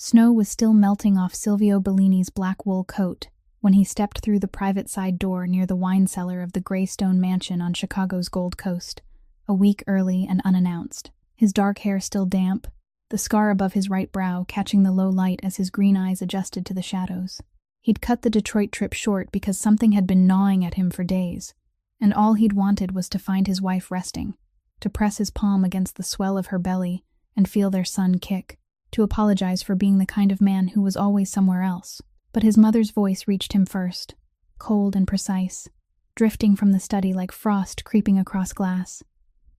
Snow was still melting off Silvio Bellini's black wool coat when he stepped through the private side door near the wine cellar of the Greystone Mansion on Chicago's Gold Coast, a week early and unannounced. His dark hair still damp, the scar above his right brow catching the low light as his green eyes adjusted to the shadows. He'd cut the Detroit trip short because something had been gnawing at him for days, and all he'd wanted was to find his wife resting, to press his palm against the swell of her belly and feel their son kick, to apologize for being the kind of man who was always somewhere else. But his mother's voice reached him first, cold and precise, drifting from the study like frost creeping across glass,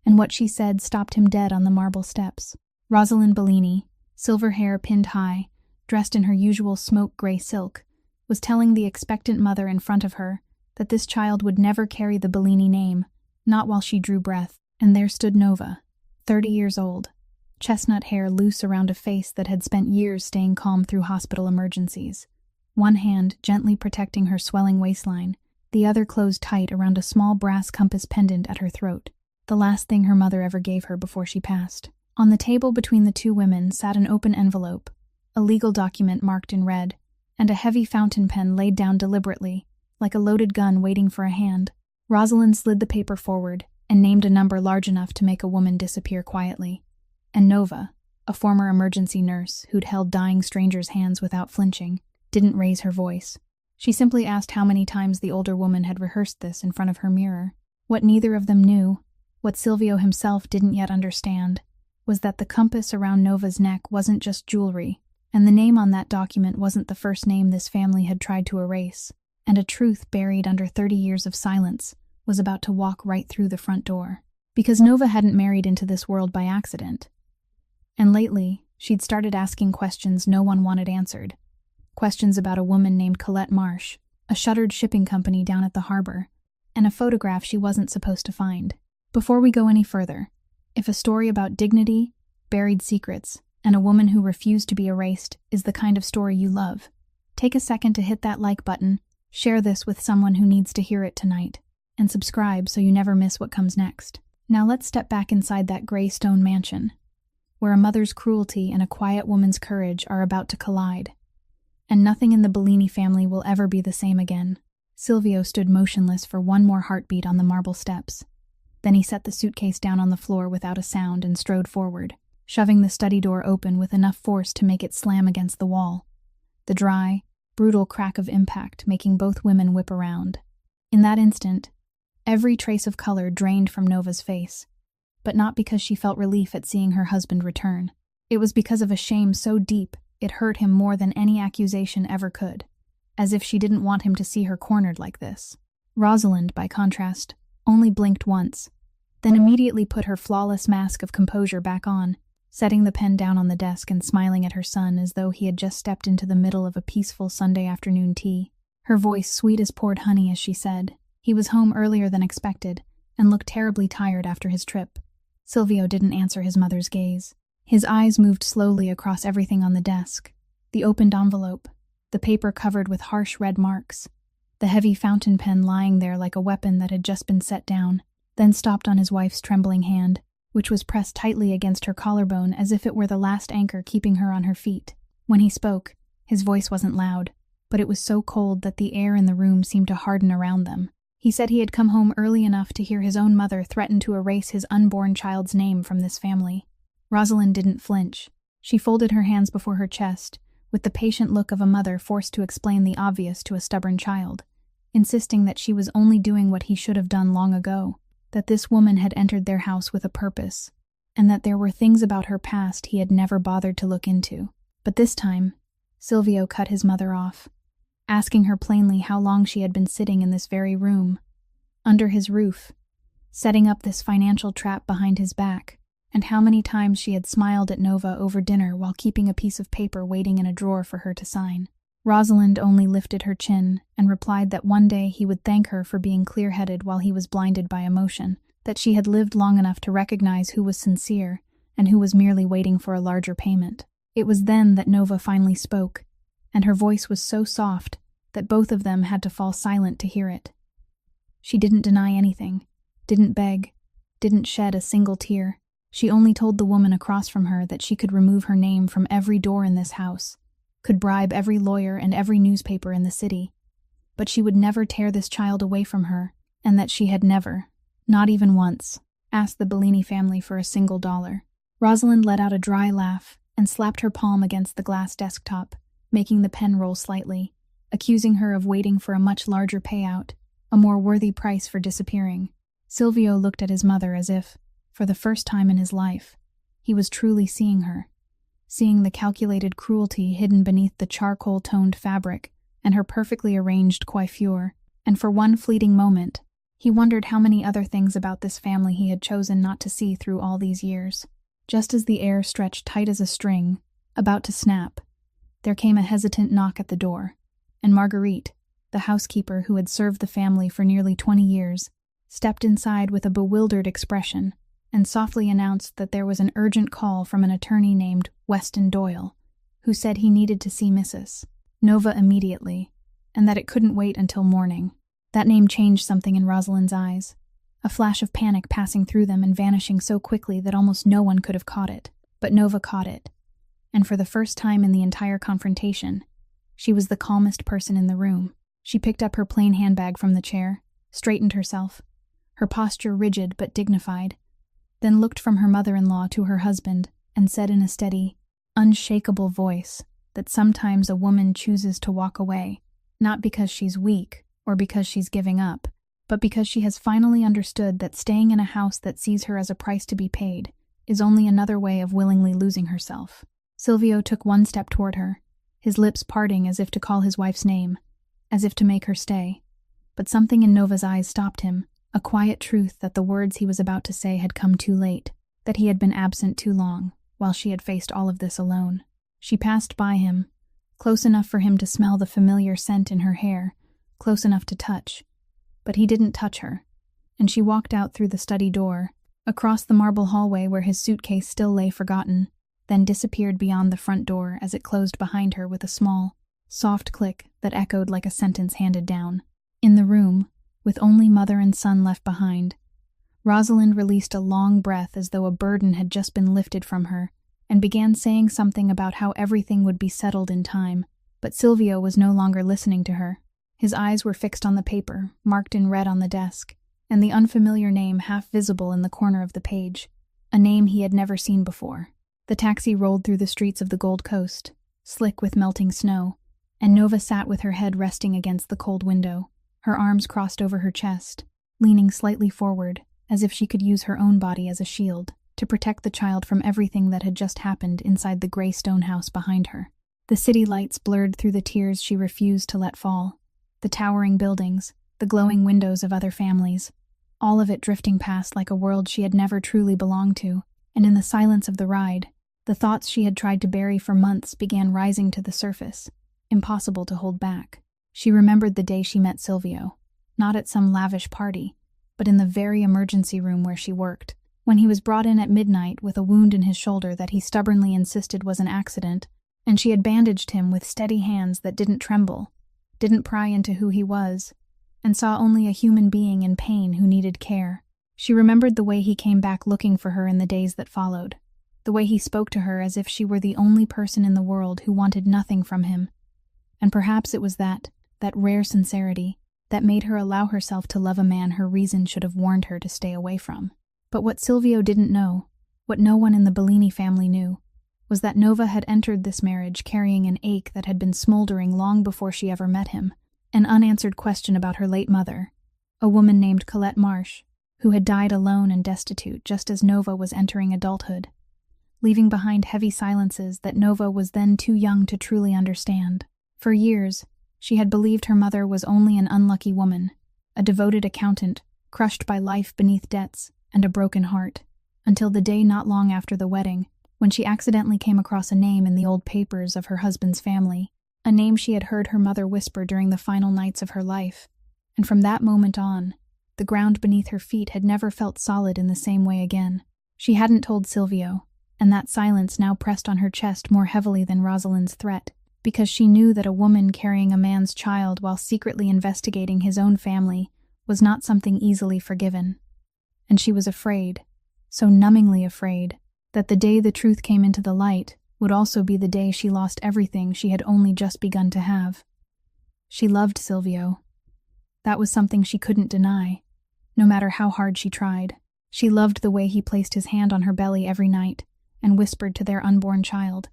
and what she said stopped him dead on the marble steps. Rosalind Bellini, silver hair pinned high, dressed in her usual smoke-gray silk, was telling the expectant mother in front of her that this child would never carry the Bellini name, not while she drew breath. And there stood Nova, 30 years old, chestnut hair loose around a face that had spent years staying calm through hospital emergencies. One hand gently protecting her swelling waistline, the other closed tight around a small brass compass pendant at her throat, the last thing her mother ever gave her before she passed. On the table between the two women sat an open envelope, a legal document marked in red, and a heavy fountain pen laid down deliberately, like a loaded gun waiting for a hand. Rosalind slid the paper forward and named a number large enough to make a woman disappear quietly. And Nova, a former emergency nurse who'd held dying strangers' hands without flinching, didn't raise her voice. She simply asked how many times the older woman had rehearsed this in front of her mirror. What neither of them knew, what Silvio himself didn't yet understand, was that the compass around Nova's neck wasn't just jewelry, and the name on that document wasn't the first name this family had tried to erase, and a truth buried under 30 years of silence was about to walk right through the front door. Because Nova hadn't married into this world by accident. And lately, she'd started asking questions no one wanted answered. Questions about a woman named Colette Marsh, a shuttered shipping company down at the harbor, and a photograph she wasn't supposed to find. Before we go any further, if a story about dignity, buried secrets, and a woman who refused to be erased is the kind of story you love, take a second to hit that like button, share this with someone who needs to hear it tonight, and subscribe so you never miss what comes next. Now let's step back inside that gray stone mansion, where a mother's cruelty and a quiet woman's courage are about to collide. And nothing in the Bellini family will ever be the same again. Silvio stood motionless for one more heartbeat on the marble steps. Then he set the suitcase down on the floor without a sound and strode forward, shoving the study door open with enough force to make it slam against the wall. The dry, brutal crack of impact making both women whip around. In that instant, every trace of color drained from Nova's face, but not because she felt relief at seeing her husband return. It was because of a shame so deep it hurt him more than any accusation ever could, as if she didn't want him to see her cornered like this. Rosalind, by contrast, only blinked once, then immediately put her flawless mask of composure back on, setting the pen down on the desk and smiling at her son as though he had just stepped into the middle of a peaceful Sunday afternoon tea. Her voice sweet as poured honey as she said, "He was home earlier than expected, and looked terribly tired after his trip." Silvio didn't answer his mother's gaze. His eyes moved slowly across everything on the desk, the opened envelope, the paper covered with harsh red marks, the heavy fountain pen lying there like a weapon that had just been set down, then stopped on his wife's trembling hand, which was pressed tightly against her collarbone as if it were the last anchor keeping her on her feet. When he spoke, his voice wasn't loud, but it was so cold that the air in the room seemed to harden around them. He said he had come home early enough to hear his own mother threaten to erase his unborn child's name from this family. Rosalind didn't flinch. She folded her hands before her chest, with the patient look of a mother forced to explain the obvious to a stubborn child, insisting that she was only doing what he should have done long ago, that this woman had entered their house with a purpose, and that there were things about her past he had never bothered to look into. But this time, Silvio cut his mother off, asking her plainly how long she had been sitting in this very room, under his roof, setting up this financial trap behind his back, and how many times she had smiled at Nova over dinner while keeping a piece of paper waiting in a drawer for her to sign. Rosalind only lifted her chin and replied that one day he would thank her for being clear-headed while he was blinded by emotion, that she had lived long enough to recognize who was sincere and who was merely waiting for a larger payment. It was then that Nova finally spoke, and her voice was so soft that both of them had to fall silent to hear it. She didn't deny anything, didn't beg, didn't shed a single tear. She only told the woman across from her that she could remove her name from every door in this house, could bribe every lawyer and every newspaper in the city, but she would never tear this child away from her, and that she had never, not even once, asked the Bellini family for a single dollar. Rosalind let out a dry laugh and slapped her palm against the glass desktop, making the pen roll slightly, accusing her of waiting for a much larger payout, a more worthy price for disappearing. Silvio looked at his mother as if, for the first time in his life, he was truly seeing her, seeing the calculated cruelty hidden beneath the charcoal-toned fabric and her perfectly arranged coiffure, and for one fleeting moment, he wondered how many other things about this family he had chosen not to see through all these years. Just as the air stretched tight as a string, about to snap, there came a hesitant knock at the door, and Marguerite, the housekeeper who had served the family for nearly 20 years, stepped inside with a bewildered expression and softly announced that there was an urgent call from an attorney named Weston Doyle, who said he needed to see Mrs. Nova immediately, and that it couldn't wait until morning. That name changed something in Rosalind's eyes, a flash of panic passing through them and vanishing so quickly that almost no one could have caught it. But Nova caught it, and for the first time in the entire confrontation, she was the calmest person in the room. She picked up her plain handbag from the chair, straightened herself, her posture rigid but dignified, then looked from her mother-in-law to her husband and said in a steady, unshakable voice that sometimes a woman chooses to walk away, not because she's weak or because she's giving up, but because she has finally understood that staying in a house that sees her as a price to be paid is only another way of willingly losing herself. Silvio took one step toward her, his lips parting as if to call his wife's name, as if to make her stay. But something in Nova's eyes stopped him, a quiet truth that the words he was about to say had come too late, that he had been absent too long, while she had faced all of this alone. She passed by him, close enough for him to smell the familiar scent in her hair, close enough to touch. But he didn't touch her, and she walked out through the study door, across the marble hallway where his suitcase still lay forgotten, then disappeared beyond the front door as it closed behind her with a small, soft click that echoed like a sentence handed down. In the room, with only mother and son left behind, Rosalind released a long breath as though a burden had just been lifted from her, and began saying something about how everything would be settled in time. But Silvio was no longer listening to her. His eyes were fixed on the paper, marked in red on the desk, and the unfamiliar name half visible in the corner of the page, a name he had never seen before. The taxi rolled through the streets of the Gold Coast, slick with melting snow, and Nova sat with her head resting against the cold window, her arms crossed over her chest, leaning slightly forward, as if she could use her own body as a shield to protect the child from everything that had just happened inside the gray stone house behind her. The city lights blurred through the tears she refused to let fall, the towering buildings, the glowing windows of other families, all of it drifting past like a world she had never truly belonged to, and in the silence of the ride, the thoughts she had tried to bury for months began rising to the surface, impossible to hold back. She remembered the day she met Silvio, not at some lavish party, but in the very emergency room where she worked, when he was brought in at midnight with a wound in his shoulder that he stubbornly insisted was an accident, and she had bandaged him with steady hands that didn't tremble, didn't pry into who he was, and saw only a human being in pain who needed care. She remembered the way he came back looking for her in the days that followed, the way he spoke to her as if she were the only person in the world who wanted nothing from him. And perhaps it was that rare sincerity, that made her allow herself to love a man her reason should have warned her to stay away from. But what Silvio didn't know, what no one in the Bellini family knew, was that Nova had entered this marriage carrying an ache that had been smoldering long before she ever met him, an unanswered question about her late mother, a woman named Colette Marsh, who had died alone and destitute just as Nova was entering adulthood, leaving behind heavy silences that Nova was then too young to truly understand. For years, she had believed her mother was only an unlucky woman, a devoted accountant, crushed by life beneath debts and a broken heart, until the day not long after the wedding, when she accidentally came across a name in the old papers of her husband's family, a name she had heard her mother whisper during the final nights of her life, and from that moment on, the ground beneath her feet had never felt solid in the same way again. She hadn't told Silvio, and that silence now pressed on her chest more heavily than Rosalind's threat, because she knew that a woman carrying a man's child while secretly investigating his own family was not something easily forgiven. And she was afraid so numbingly afraid, that the day the truth came into the light would also be the day she lost everything she had only just begun to have. She loved Silvio. That was something she couldn't deny, no matter how hard she tried. She loved the way he placed his hand on her belly every night and whispered to their unborn child.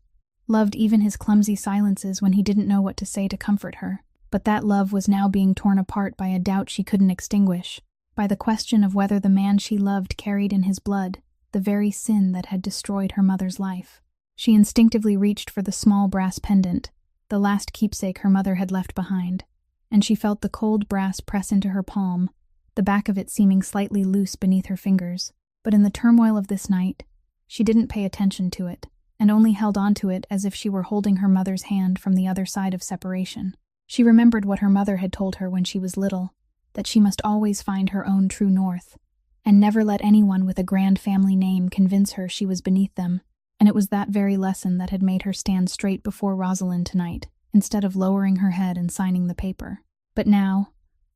Loved even his clumsy silences when he didn't know what to say to comfort her. But that love was now being torn apart by a doubt she couldn't extinguish, by the question of whether the man she loved carried in his blood the very sin that had destroyed her mother's life. She instinctively reached for the small brass pendant, the last keepsake her mother had left behind, and she felt the cold brass press into her palm, the back of it seeming slightly loose beneath her fingers. But in the turmoil of this night, she didn't pay attention to it, and only held on to it as if she were holding her mother's hand from the other side of separation. She remembered what her mother had told her when she was little, that she must always find her own true north, and never let anyone with a grand family name convince her she was beneath them, and it was that very lesson that had made her stand straight before Rosalind tonight, instead of lowering her head and signing the paper. But now,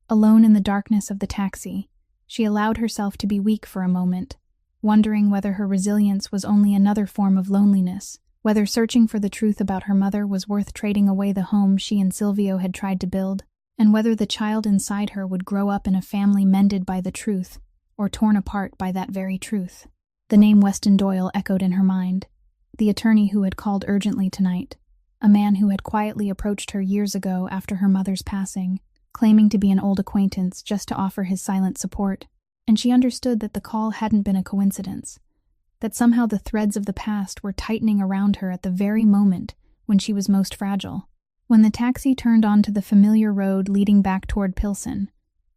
alone in the darkness of the taxi, she allowed herself to be weak for a moment, wondering whether her resilience was only another form of loneliness, whether searching for the truth about her mother was worth trading away the home she and Silvio had tried to build, and whether the child inside her would grow up in a family mended by the truth, or torn apart by that very truth. The name Weston Doyle echoed in her mind, the attorney who had called urgently tonight, a man who had quietly approached her years ago after her mother's passing, claiming to be an old acquaintance just to offer his silent support. And she understood that the call hadn't been a coincidence, that somehow the threads of the past were tightening around her at the very moment when she was most fragile. When the taxi turned onto the familiar road leading back toward Pilsen,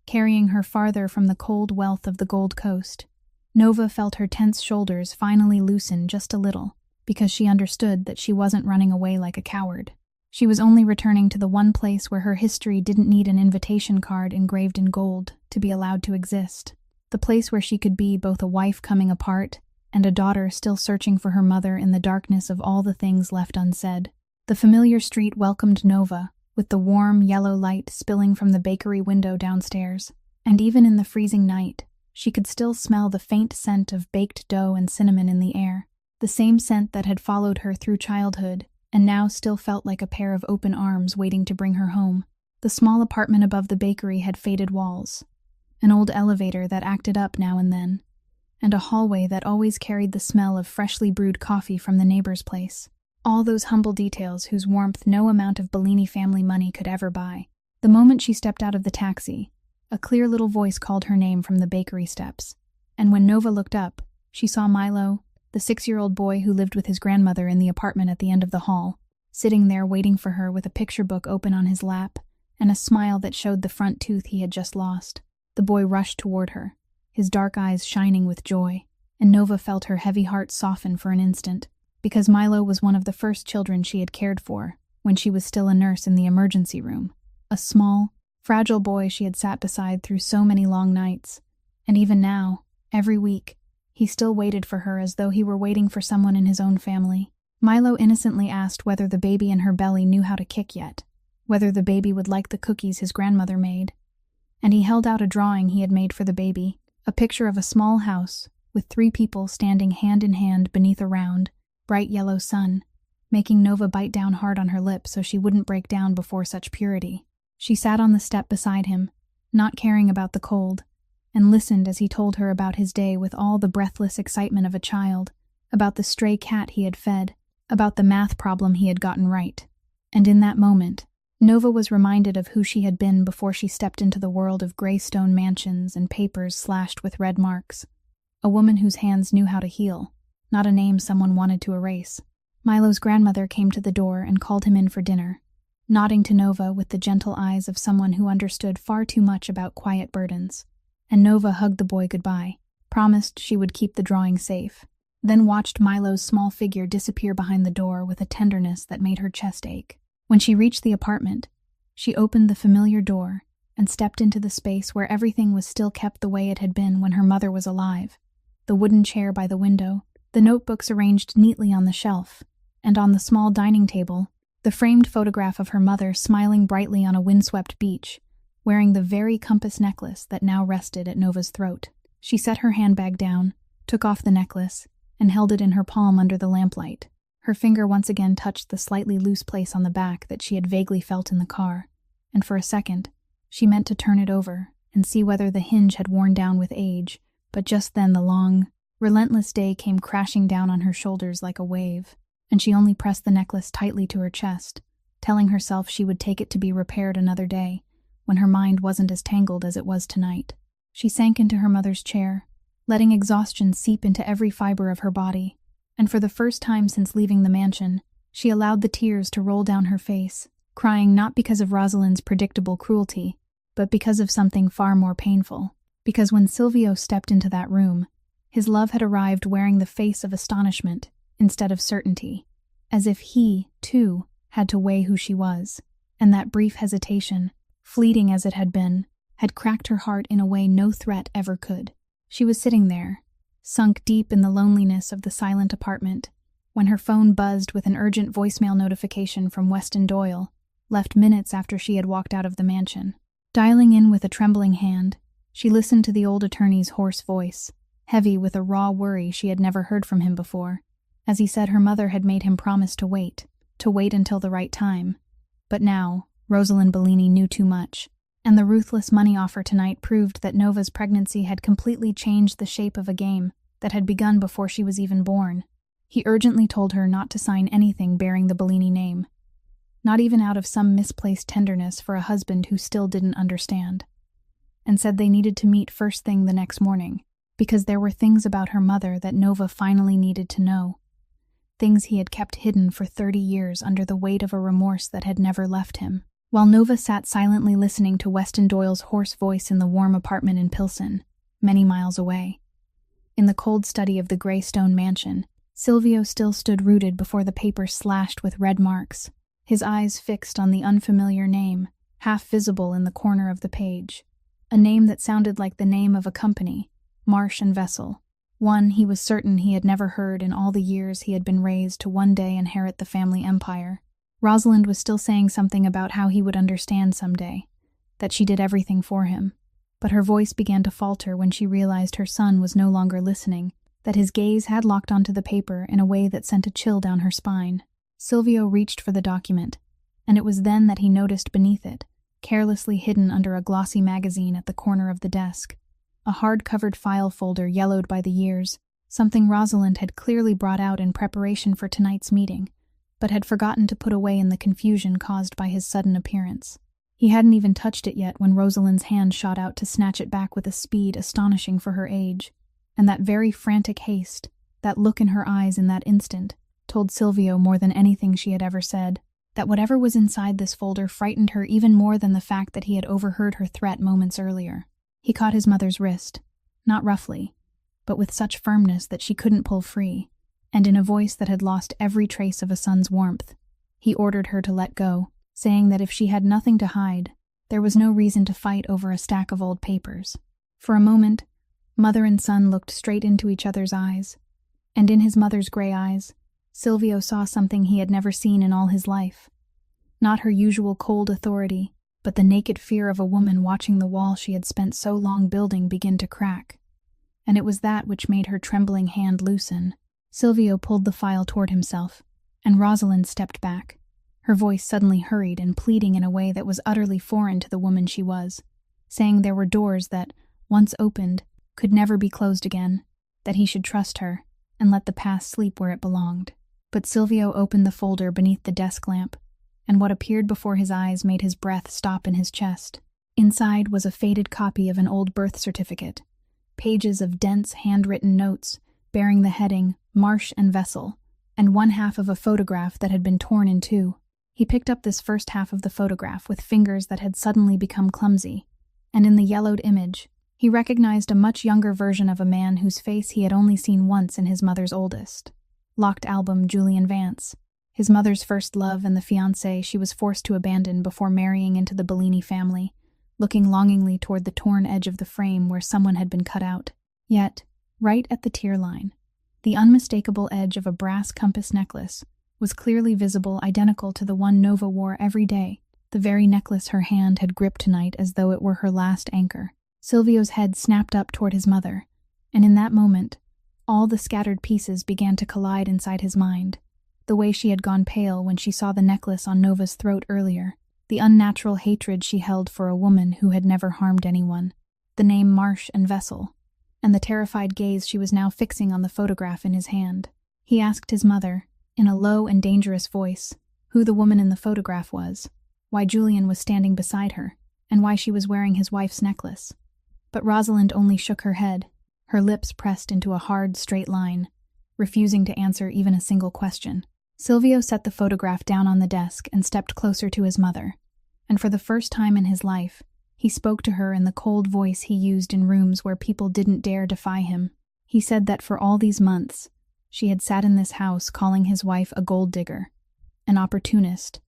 carrying her farther from the cold wealth of the Gold Coast, Nova felt her tense shoulders finally loosen just a little, because she understood that she wasn't running away like a coward. She was only returning to the one place where her history didn't need an invitation card engraved in gold to be allowed to exist. The place where she could be both a wife coming apart and a daughter still searching for her mother in the darkness of all the things left unsaid. The familiar street welcomed Nova, with the warm, yellow light spilling from the bakery window downstairs, and even in the freezing night, she could still smell the faint scent of baked dough and cinnamon in the air, the same scent that had followed her through childhood and now still felt like a pair of open arms waiting to bring her home. The small apartment above the bakery had faded walls, an old elevator that acted up now and then, and a hallway that always carried the smell of freshly brewed coffee from the neighbor's place. All those humble details whose warmth no amount of Bellini family money could ever buy. The moment she stepped out of the taxi, a clear little voice called her name from the bakery steps, and when Nova looked up, she saw Milo, the 6-year-old boy who lived with his grandmother in the apartment at the end of the hall, sitting there waiting for her with a picture book open on his lap and a smile that showed the front tooth he had just lost. The boy rushed toward her, his dark eyes shining with joy, and Nova felt her heavy heart soften for an instant, because Milo was one of the first children she had cared for when she was still a nurse in the emergency room, a small, fragile boy she had sat beside through so many long nights, and even now, every week, he still waited for her as though he were waiting for someone in his own family. Milo innocently asked whether the baby in her belly knew how to kick yet, whether the baby would like the cookies his grandmother made, and he held out a drawing he had made for the baby, a picture of a small house with 3 people standing hand in hand beneath a round, bright yellow sun, making Nova bite down hard on her lip so she wouldn't break down before such purity. She sat on the step beside him, not caring about the cold, and listened as he told her about his day with all the breathless excitement of a child, about the stray cat he had fed, about the math problem he had gotten right. And in that moment, Nova was reminded of who she had been before she stepped into the world of gray stone mansions and papers slashed with red marks. A woman whose hands knew how to heal, not a name someone wanted to erase. Milo's grandmother came to the door and called him in for dinner, nodding to Nova with the gentle eyes of someone who understood far too much about quiet burdens. And Nova hugged the boy goodbye, promised she would keep the drawing safe, then watched Milo's small figure disappear behind the door with a tenderness that made her chest ache. When she reached the apartment, she opened the familiar door and stepped into the space where everything was still kept the way it had been when her mother was alive. The wooden chair by the window, the notebooks arranged neatly on the shelf, and on the small dining table, the framed photograph of her mother smiling brightly on a windswept beach, wearing the very compass necklace that now rested at Nova's throat. She set her handbag down, took off the necklace, and held it in her palm under the lamplight. Her finger once again touched the slightly loose place on the back that she had vaguely felt in the car, and for a second, she meant to turn it over and see whether the hinge had worn down with age, but just then the long, relentless day came crashing down on her shoulders like a wave, and she only pressed the necklace tightly to her chest, telling herself she would take it to be repaired another day, when her mind wasn't as tangled as it was tonight. She sank into her mother's chair, letting exhaustion seep into every fiber of her body, and for the first time since leaving the mansion, she allowed the tears to roll down her face, crying not because of Rosalind's predictable cruelty, but because of something far more painful. Because when Silvio stepped into that room, his love had arrived wearing the face of astonishment instead of certainty, as if he, too, had to weigh who she was, and that brief hesitation, fleeting as it had been, had cracked her heart in a way no threat ever could. She was sitting there, sunk deep in the loneliness of the silent apartment, when her phone buzzed with an urgent voicemail notification from Weston Doyle, left minutes after she had walked out of the mansion. Dialing in with a trembling hand, she listened to the old attorney's hoarse voice, heavy with a raw worry she had never heard from him before, as he said her mother had made him promise to wait until the right time. But now, Rosalind Bellini knew too much, and the ruthless money offer tonight proved that Nova's pregnancy had completely changed the shape of a game that had begun before she was even born. He urgently told her not to sign anything bearing the Bellini name, not even out of some misplaced tenderness for a husband who still didn't understand, and said they needed to meet first thing the next morning, because there were things about her mother that Nova finally needed to know, things he had kept hidden for 30 years under the weight of a remorse that had never left him. While Nova sat silently listening to Weston Doyle's hoarse voice in the warm apartment in Pilsen, many miles away, in the cold study of the gray stone mansion, Silvio still stood rooted before the paper slashed with red marks, his eyes fixed on the unfamiliar name, half visible in the corner of the page, a name that sounded like the name of a company, Marsh and Vessel, one he was certain he had never heard in all the years he had been raised to one day inherit the family empire. Rosalind was still saying something about how he would understand someday, that she did everything for him, but her voice began to falter when she realized her son was no longer listening, that his gaze had locked onto the paper in a way that sent a chill down her spine. Silvio reached for the document, and it was then that he noticed beneath it, carelessly hidden under a glossy magazine at the corner of the desk, a hard-covered file folder yellowed by the years, something Rosalind had clearly brought out in preparation for tonight's meeting, but had forgotten to put away in the confusion caused by his sudden appearance. He hadn't even touched it yet when Rosalind's hand shot out to snatch it back with a speed astonishing for her age, and that very frantic haste, that look in her eyes in that instant, told Silvio more than anything she had ever said, that whatever was inside this folder frightened her even more than the fact that he had overheard her threat moments earlier. He caught his mother's wrist, not roughly, but with such firmness that she couldn't pull free, and in a voice that had lost every trace of a son's warmth, he ordered her to let go, saying that if she had nothing to hide, there was no reason to fight over a stack of old papers. For a moment, mother and son looked straight into each other's eyes, and in his mother's gray eyes, Silvio saw something he had never seen in all his life. Not her usual cold authority, but the naked fear of a woman watching the wall she had spent so long building begin to crack. And it was that which made her trembling hand loosen. Silvio pulled the file toward himself, and Rosalind stepped back, her voice suddenly hurried and pleading in a way that was utterly foreign to the woman she was, saying there were doors that, once opened, could never be closed again, that he should trust her, and let the past sleep where it belonged. But Silvio opened the folder beneath the desk lamp, and what appeared before his eyes made his breath stop in his chest. Inside was a faded copy of an old birth certificate, pages of dense handwritten notes bearing the heading Marsh and Vessel, and one half of a photograph that had been torn in two. He picked up this first half of the photograph with fingers that had suddenly become clumsy, and in the yellowed image, he recognized a much younger version of a man whose face he had only seen once in his mother's oldest. Locked album Julian Vance, his mother's first love and the fiancé she was forced to abandon before marrying into the Bellini family, looking longingly toward the torn edge of the frame where someone had been cut out. Yet, right at the tear line, the unmistakable edge of a brass compass necklace was clearly visible, identical to the one Nova wore every day, the very necklace her hand had gripped tonight as though it were her last anchor. Silvio's head snapped up toward his mother, and in that moment, All the scattered pieces began to collide inside his mind. The way she had gone pale when she saw the necklace on Nova's throat earlier, the unnatural hatred she held for a woman who had never harmed anyone, the name Marsh and Vessel, and the terrified gaze she was now fixing on the photograph in his hand. He asked his mother, in a low and dangerous voice, who the woman in the photograph was, why Julian was standing beside her, and why she was wearing his wife's necklace. But Rosalind only shook her head, her lips pressed into a hard, straight line, refusing to answer even a single question. Silvio set the photograph down on the desk and stepped closer to his mother, and for the first time in his life, he spoke to her in the cold voice he used in rooms where people didn't dare defy him. He said that for all these months, she had sat in this house calling his wife a gold digger, an opportunist,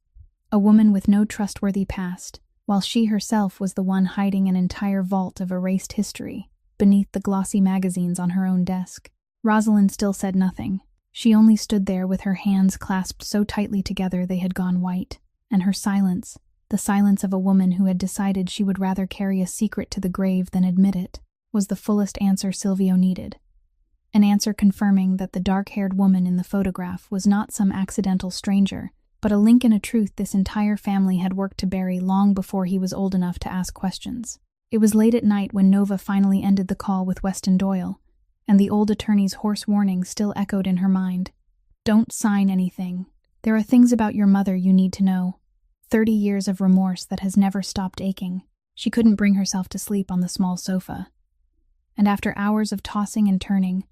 a woman with no trustworthy past, while she herself was the one hiding an entire vault of erased history beneath the glossy magazines on her own desk. Rosalind still said nothing. She only stood there with her hands clasped so tightly together they had gone white, and her silence, the silence of a woman who had decided she would rather carry a secret to the grave than admit it, was the fullest answer Silvio needed. An answer confirming that the dark-haired woman in the photograph was not some accidental stranger, but a link in a truth this entire family had worked to bury long before he was old enough to ask questions. It was late at night when Nova finally ended the call with Weston Doyle, and the old attorney's hoarse warning still echoed in her mind. Don't sign anything. There are things about your mother you need to know. 30 years of remorse that has never stopped aching. She couldn't bring herself to sleep on the small sofa. And after hours of tossing and turning,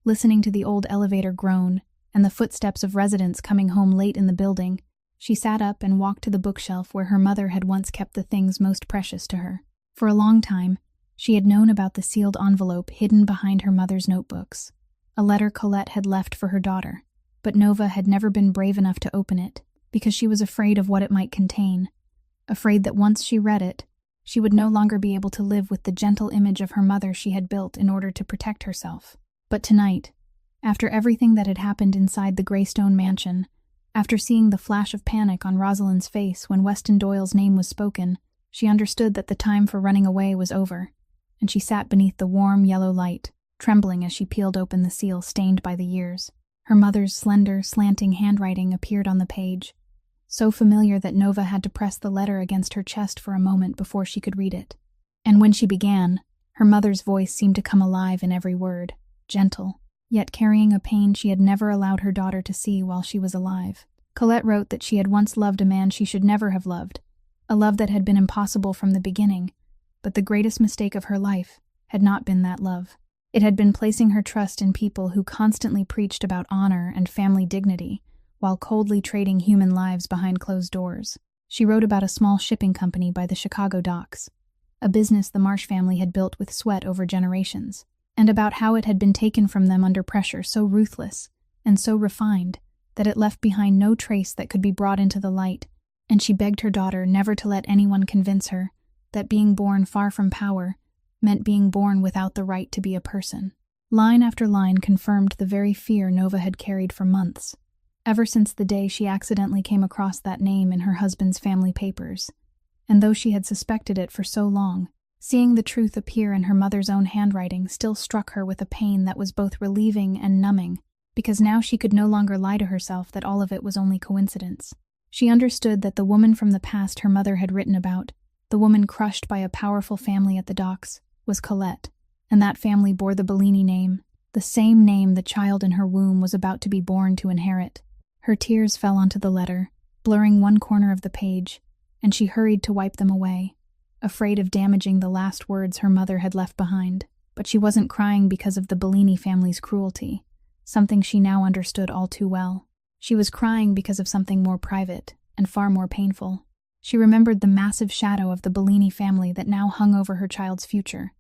listening to the old elevator groan and the footsteps of residents coming home late in the building, she sat up and walked to the bookshelf where her mother had once kept the things most precious to her. For a long time, she had known about the sealed envelope hidden behind her mother's notebooks, a letter Colette had left for her daughter, but Nova had never been brave enough to open it because she was afraid of what it might contain, afraid that once she read it, she would no longer be able to live with the gentle image of her mother she had built in order to protect herself. But tonight, after everything that had happened inside the Greystone mansion, after seeing the flash of panic on Rosalind's face when Weston Doyle's name was spoken, she understood that the time for running away was over, and she sat beneath the warm yellow light, trembling as she peeled open the seal stained by the years. Her mother's slender, slanting handwriting appeared on the page, so familiar that Nova had to press the letter against her chest for a moment before she could read it. And when she began, her mother's voice seemed to come alive in every word, gentle, yet carrying a pain she had never allowed her daughter to see while she was alive. Colette wrote that she had once loved a man she should never have loved, a love that had been impossible from the beginning, but the greatest mistake of her life had not been that love. It had been placing her trust in people who constantly preached about honor and family dignity, while coldly trading human lives behind closed doors. She wrote about a small shipping company by the Chicago docks, a business the Marsh family had built with sweat over generations, and about how it had been taken from them under pressure so ruthless and so refined that it left behind no trace that could be brought into the light, and she begged her daughter never to let anyone convince her that being born far from power meant being born without the right to be a person. Line after line confirmed the very fear Nova had carried for months, ever since the day she accidentally came across that name in her husband's family papers. And though she had suspected it for so long, seeing the truth appear in her mother's own handwriting still struck her with a pain that was both relieving and numbing, because now she could no longer lie to herself that all of it was only coincidence. She understood that the woman from the past her mother had written about, the woman crushed by a powerful family at the docks, was Colette, and that family bore the Bellini name, the same name the child in her womb was about to be born to inherit. Her tears fell onto the letter, blurring one corner of the page, and she hurried to wipe them away, afraid of damaging the last words her mother had left behind. But she wasn't crying because of the Bellini family's cruelty, something she now understood all too well. She was crying because of something more private and far more painful. She remembered the massive shadow of the Bellini family that now hung over her child's future,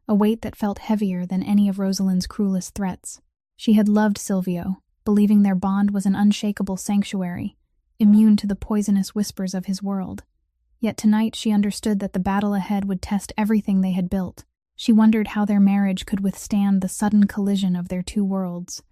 a weight that felt heavier than any of Rosalind's cruelest threats. She had loved Silvio, believing their bond was an unshakable sanctuary, immune to the poisonous whispers of his world. Yet tonight she understood that the battle ahead would test everything they had built. She wondered how their marriage could withstand the sudden collision of their two worlds,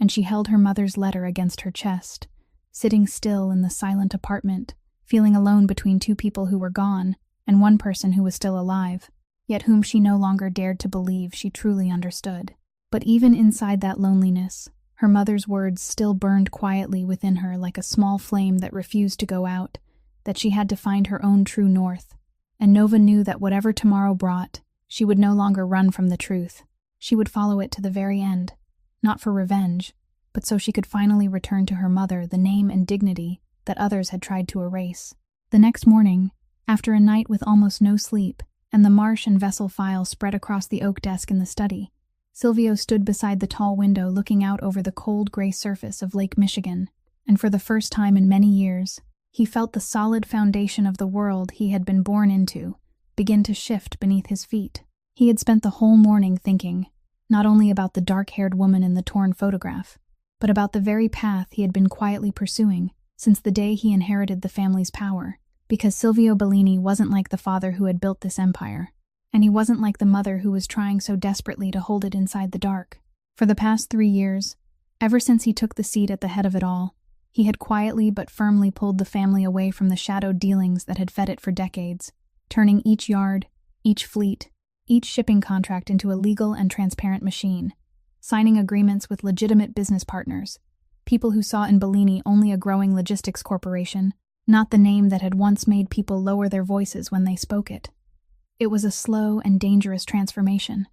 and she held her mother's letter against her chest, sitting still in the silent apartment, feeling alone between two people who were gone and one person who was still alive, yet whom she no longer dared to believe she truly understood. But even inside that loneliness, her mother's words still burned quietly within her like a small flame that refused to go out, that she had to find her own true north. And Nova knew that whatever tomorrow brought, she would no longer run from the truth. She would follow it to the very end, not for revenge, but so she could finally return to her mother the name and dignity that others had tried to erase. The next morning, after a night with almost no sleep, and the Marsh and Vessel file spread across the oak desk in the study, Silvio stood beside the tall window looking out over the cold gray surface of Lake Michigan, and for the first time in many years, he felt the solid foundation of the world he had been born into begin to shift beneath his feet. He had spent the whole morning thinking, not only about the dark-haired woman in the torn photograph, but about the very path he had been quietly pursuing since the day he inherited the family's power, because Silvio Bellini wasn't like the father who had built this empire, and he wasn't like the mother who was trying so desperately to hold it inside the dark. For the past 3 years, ever since he took the seat at the head of it all, he had quietly but firmly pulled the family away from the shadowed dealings that had fed it for decades, turning each yard, each fleet, each shipping contract into a legal and transparent machine, signing agreements with legitimate business partners, people who saw in Bellini only a growing logistics corporation, not the name that had once made people lower their voices when they spoke it. It was a slow and dangerous transformation,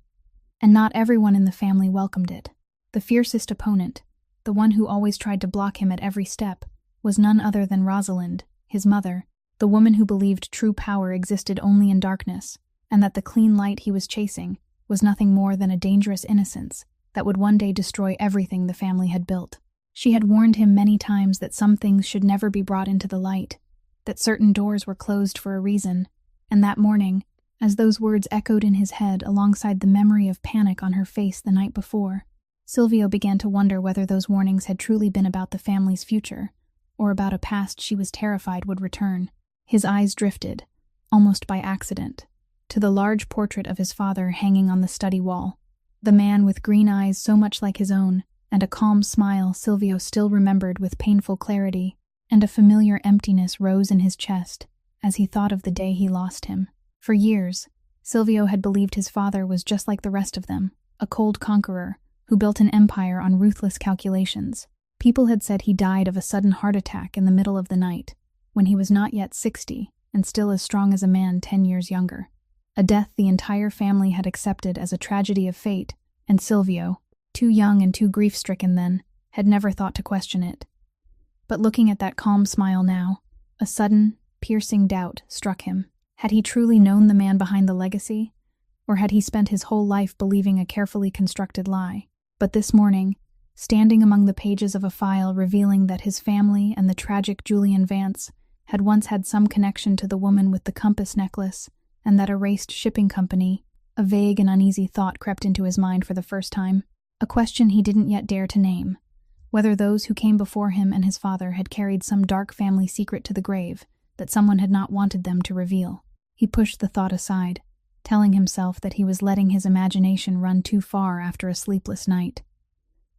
and not everyone in the family welcomed it. The fiercest opponent, the one who always tried to block him at every step, was none other than Rosalind, his mother, the woman who believed true power existed only in darkness, and that the clean light he was chasing was nothing more than a dangerous innocence that would one day destroy everything the family had built. She had warned him many times that some things should never be brought into the light, that certain doors were closed for a reason, and that morning, as those words echoed in his head alongside the memory of panic on her face the night before, Silvio began to wonder whether those warnings had truly been about the family's future, or about a past she was terrified would return. His eyes drifted, almost by accident, to the large portrait of his father hanging on the study wall. The man with green eyes so much like his own, and a calm smile Silvio still remembered with painful clarity, and a familiar emptiness rose in his chest as he thought of the day he lost him. For years, Silvio had believed his father was just like the rest of them, a cold conqueror who built an empire on ruthless calculations. People had said he died of a sudden heart attack in the middle of the night, when he was not yet 60 and still as strong as a man 10 years younger. A death the entire family had accepted as a tragedy of fate, and Silvio, too young and too grief-stricken then, had never thought to question it. But looking at that calm smile now, a sudden, piercing doubt struck him. Had he truly known the man behind the legacy, or had he spent his whole life believing a carefully constructed lie? But this morning, standing among the pages of a file revealing that his family and the tragic Julian Vance had once had some connection to the woman with the compass necklace and that erased shipping company, a vague and uneasy thought crept into his mind for the first time, a question he didn't yet dare to name, whether those who came before him and his father had carried some dark family secret to the grave that someone had not wanted them to reveal. He pushed the thought aside, telling himself that he was letting his imagination run too far after a sleepless night.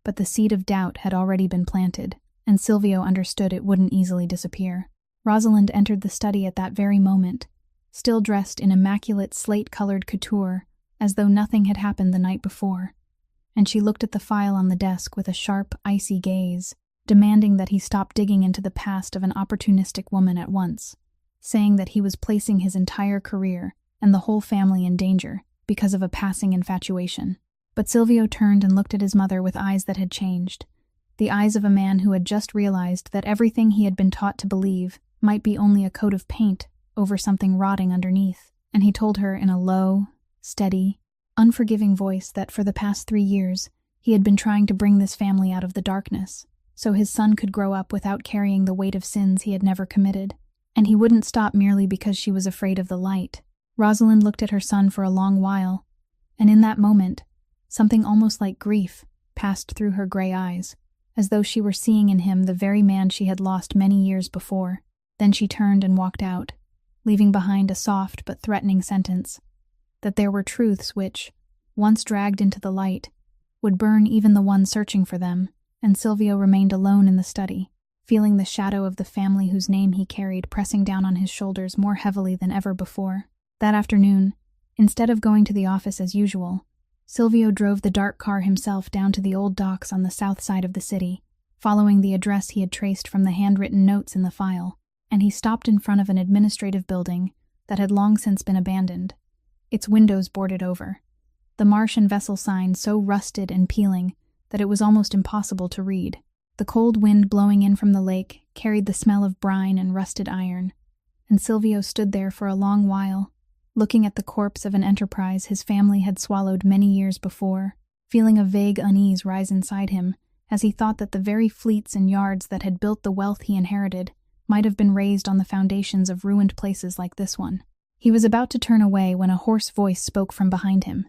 But the seed of doubt had already been planted, and Silvio understood it wouldn't easily disappear. Rosalind entered the study at that very moment, still dressed in immaculate slate-colored couture, as though nothing had happened the night before, and she looked at the file on the desk with a sharp, icy gaze, demanding that he stop digging into the past of an opportunistic woman at once, saying that he was placing his entire career and the whole family in danger because of a passing infatuation. But Silvio turned and looked at his mother with eyes that had changed, the eyes of a man who had just realized that everything he had been taught to believe might be only a coat of paint over something rotting underneath, and he told her in a low, steady, unforgiving voice that for the past 3 years he had been trying to bring this family out of the darkness, so his son could grow up without carrying the weight of sins he had never committed, and he wouldn't stop merely because she was afraid of the light. Rosalind looked at her son for a long while, and in that moment, something almost like grief passed through her gray eyes, as though she were seeing in him the very man she had lost many years before. Then she turned and walked out, leaving behind a soft but threatening sentence, that there were truths which, once dragged into the light, would burn even the one searching for them, and Silvio remained alone in the study, feeling the shadow of the family whose name he carried pressing down on his shoulders more heavily than ever before. That afternoon, instead of going to the office as usual, Silvio drove the dark car himself down to the old docks on the south side of the city, following the address he had traced from the handwritten notes in the file, and he stopped in front of an administrative building that had long since been abandoned, its windows boarded over, the marsh and vessel sign so rusted and peeling that it was almost impossible to read. The cold wind blowing in from the lake carried the smell of brine and rusted iron, and Silvio stood there for a long while, looking at the corpse of an enterprise his family had swallowed many years before, feeling a vague unease rise inside him as he thought that the very fleets and yards that had built the wealth he inherited might have been raised on the foundations of ruined places like this one. He was about to turn away when a hoarse voice spoke from behind him,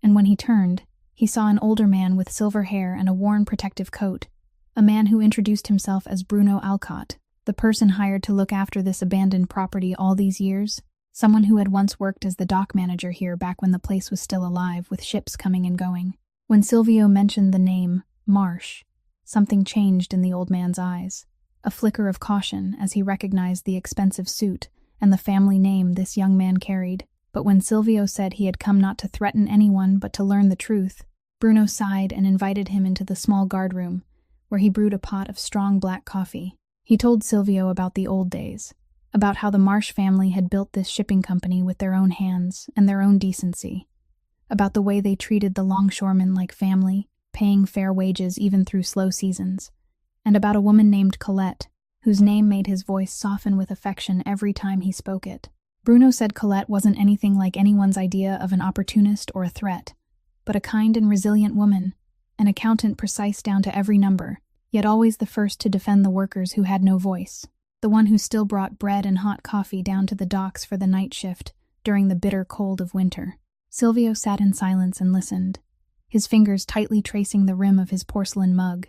and when he turned, he saw an older man with silver hair and a worn protective coat, a man who introduced himself as Bruno Alcott, the person hired to look after this abandoned property all these years, someone who had once worked as the dock manager here back when the place was still alive with ships coming and going. When Silvio mentioned the name, Marsh, something changed in the old man's eyes, a flicker of caution as he recognized the expensive suit and the family name this young man carried. But when Silvio said he had come not to threaten anyone but to learn the truth, Bruno sighed and invited him into the small guardroom, where he brewed a pot of strong black coffee. He told Silvio about the old days, about how the Marsh family had built this shipping company with their own hands and their own decency, about the way they treated the longshoremen like family, paying fair wages even through slow seasons, and about a woman named Colette, whose name made his voice soften with affection every time he spoke it. Bruno said Colette wasn't anything like anyone's idea of an opportunist or a threat, but a kind and resilient woman, an accountant precise down to every number, yet always the first to defend the workers who had no voice, the one who still brought bread and hot coffee down to the docks for the night shift during the bitter cold of winter. Silvio sat in silence and listened, his fingers tightly tracing the rim of his porcelain mug,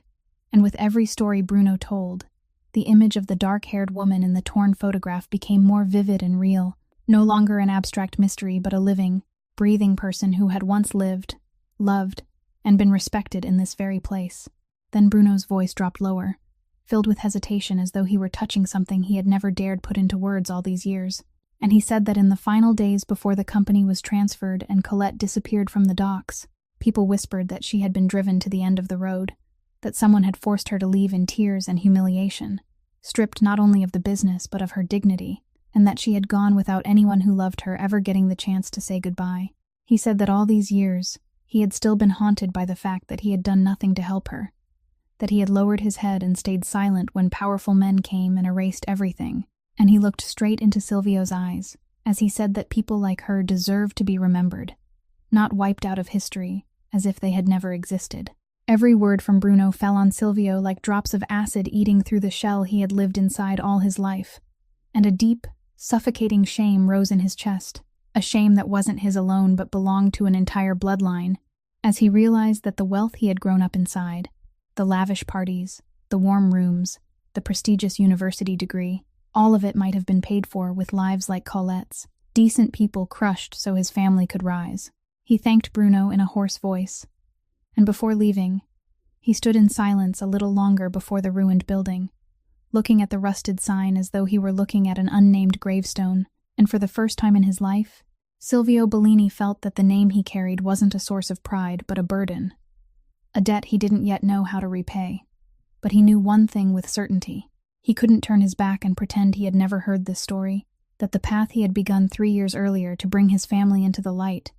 and with every story Bruno told, the image of the dark-haired woman in the torn photograph became more vivid and real, no longer an abstract mystery but a living, breathing person who had once lived, loved, and been respected in this very place. Then Bruno's voice dropped lower, filled with hesitation as though he were touching something he had never dared put into words all these years, and he said that in the final days before the company was transferred and Colette disappeared from the docks, people whispered that she had been driven to the end of the road, that someone had forced her to leave in tears and humiliation, stripped not only of the business but of her dignity, and that she had gone without anyone who loved her ever getting the chance to say goodbye. He said that all these years, he had still been haunted by the fact that he had done nothing to help her, that he had lowered his head and stayed silent when powerful men came and erased everything, and he looked straight into Silvio's eyes as he said that people like her deserved to be remembered, not wiped out of history as if they had never existed. Every word from Bruno fell on Silvio like drops of acid eating through the shell he had lived inside all his life, and a deep, suffocating shame rose in his chest, a shame that wasn't his alone but belonged to an entire bloodline, as he realized that the wealth he had grown up inside, the lavish parties, the warm rooms, the prestigious university degree, all of it might have been paid for with lives like Colette's, decent people crushed so his family could rise. He thanked Bruno in a hoarse voice, and before leaving, he stood in silence a little longer before the ruined building, looking at the rusted sign as though he were looking at an unnamed gravestone, and for the first time in his life, Silvio Bellini felt that the name he carried wasn't a source of pride but a burden, a debt he didn't yet know how to repay. But he knew one thing with certainty. He couldn't turn his back and pretend he had never heard this story, that the path he had begun 3 years earlier to bring his family into the light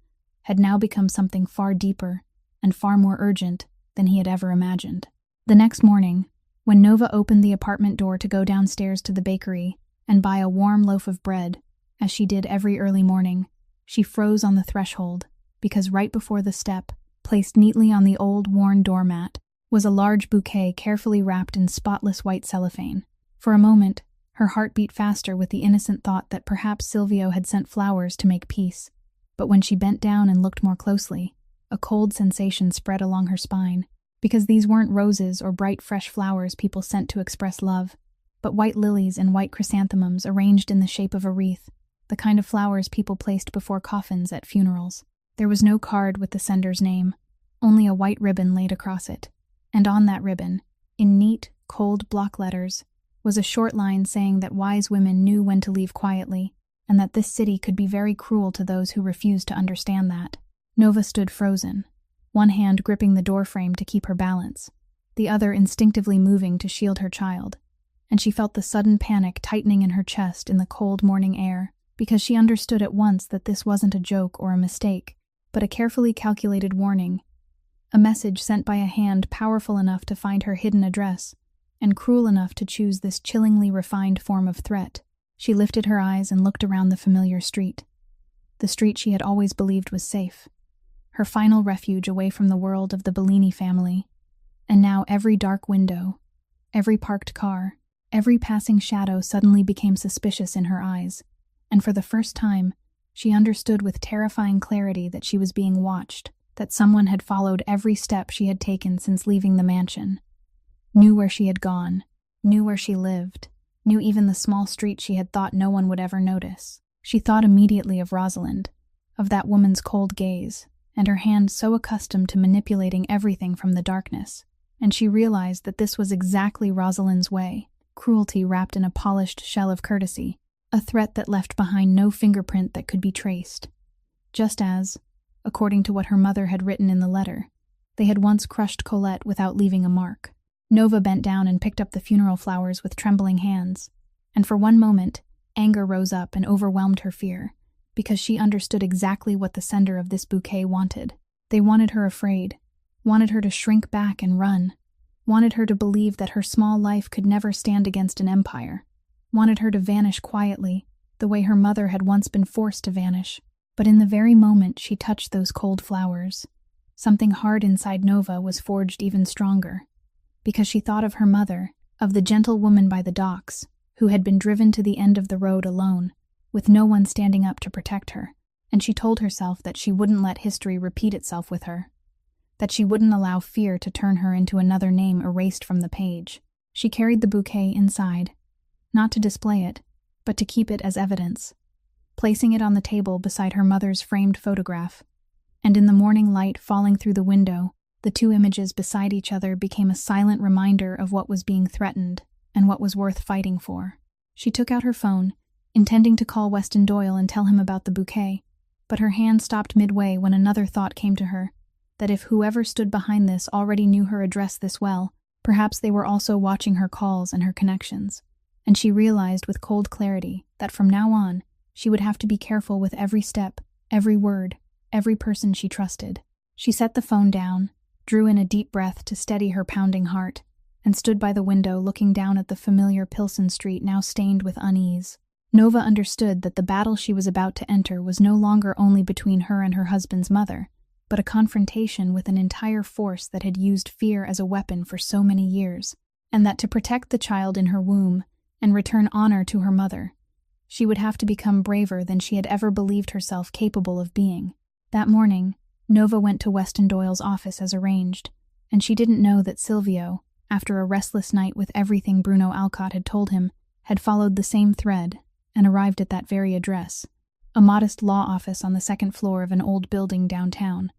had now become something far deeper and far more urgent than he had ever imagined. The next morning, when Nova opened the apartment door to go downstairs to the bakery and buy a warm loaf of bread, as she did every early morning, she froze on the threshold, because right before the step, placed neatly on the old, worn doormat, was a large bouquet carefully wrapped in spotless white cellophane. For a moment, her heart beat faster with the innocent thought that perhaps Silvio had sent flowers to make peace. But when she bent down and looked more closely, a cold sensation spread along her spine, because these weren't roses or bright fresh flowers people sent to express love, but white lilies and white chrysanthemums arranged in the shape of a wreath, the kind of flowers people placed before coffins at funerals. There was no card with the sender's name, only a white ribbon laid across it, and on that ribbon, in neat, cold block letters, was a short line saying that wise women knew when to leave quietly, and that this city could be very cruel to those who refused to understand that. Nova stood frozen, one hand gripping the doorframe to keep her balance, the other instinctively moving to shield her child, and she felt the sudden panic tightening in her chest in the cold morning air, because she understood at once that this wasn't a joke or a mistake, but a carefully calculated warning, a message sent by a hand powerful enough to find her hidden address, and cruel enough to choose this chillingly refined form of threat. She lifted her eyes and looked around the familiar street, the street she had always believed was safe, her final refuge away from the world of the Bellini family. And now every dark window, every parked car, every passing shadow suddenly became suspicious in her eyes, and for the first time, she understood with terrifying clarity that she was being watched, that someone had followed every step she had taken since leaving the mansion, knew where she had gone, knew where she lived, knew even the small street she had thought no one would ever notice. She thought immediately of Rosalind, of that woman's cold gaze, and her hand so accustomed to manipulating everything from the darkness, and she realized that this was exactly Rosalind's way, cruelty wrapped in a polished shell of courtesy, a threat that left behind no fingerprint that could be traced. Just as, according to what her mother had written in the letter, they had once crushed Colette without leaving a mark. Nova bent down and picked up the funeral flowers with trembling hands, and for one moment, anger rose up and overwhelmed her fear, because she understood exactly what the sender of this bouquet wanted. They wanted her afraid, wanted her to shrink back and run, wanted her to believe that her small life could never stand against an empire, wanted her to vanish quietly, the way her mother had once been forced to vanish. But in the very moment she touched those cold flowers, something hard inside Nova was forged even stronger, because she thought of her mother, of the gentle woman by the docks, who had been driven to the end of the road alone, with no one standing up to protect her, and she told herself that she wouldn't let history repeat itself with her, that she wouldn't allow fear to turn her into another name erased from the page. She carried the bouquet inside, not to display it, but to keep it as evidence, placing it on the table beside her mother's framed photograph, and in the morning light falling through the window, the two images beside each other became a silent reminder of what was being threatened and what was worth fighting for. She took out her phone, intending to call Weston Doyle and tell him about the bouquet, but her hand stopped midway when another thought came to her, that if whoever stood behind this already knew her address this well, perhaps they were also watching her calls and her connections, and she realized with cold clarity that from now on, she would have to be careful with every step, every word, every person she trusted. She set the phone down, drew in a deep breath to steady her pounding heart, and stood by the window looking down at the familiar Pilsen Street now stained with unease. Nova understood that the battle she was about to enter was no longer only between her and her husband's mother, but a confrontation with an entire force that had used fear as a weapon for so many years, and that to protect the child in her womb and return honor to her mother, she would have to become braver than she had ever believed herself capable of being. That morning, Nova went to Weston Doyle's office as arranged, and she didn't know that Silvio, after a restless night with everything Bruno Alcott had told him, had followed the same thread and arrived at that very address, a modest law office on the second floor of an old building downtown,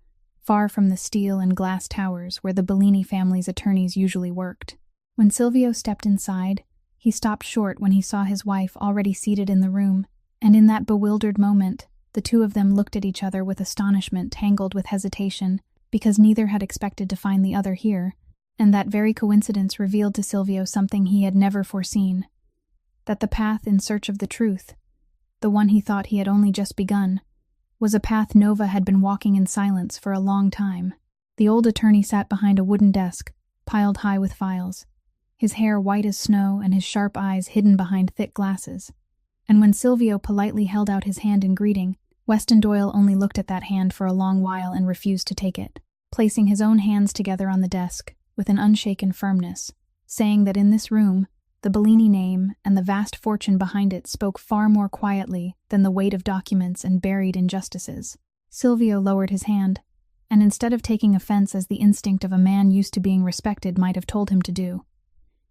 far from the steel and glass towers where the Bellini family's attorneys usually worked. When Silvio stepped inside, he stopped short when he saw his wife already seated in the room, and in that bewildered moment, the two of them looked at each other with astonishment tangled with hesitation, because neither had expected to find the other here, and that very coincidence revealed to Silvio something he had never foreseen, that the path in search of the truth, the one he thought he had only just begun, was a path Nova had been walking in silence for a long time. The old attorney sat behind a wooden desk, piled high with files, his hair white as snow and his sharp eyes hidden behind thick glasses. And when Silvio politely held out his hand in greeting, Weston Doyle only looked at that hand for a long while and refused to take it, placing his own hands together on the desk with an unshaken firmness, saying that in this room, the Bellini name and the vast fortune behind it spoke far more quietly than the weight of documents and buried injustices. Silvio lowered his hand, and instead of taking offense as the instinct of a man used to being respected might have told him to do,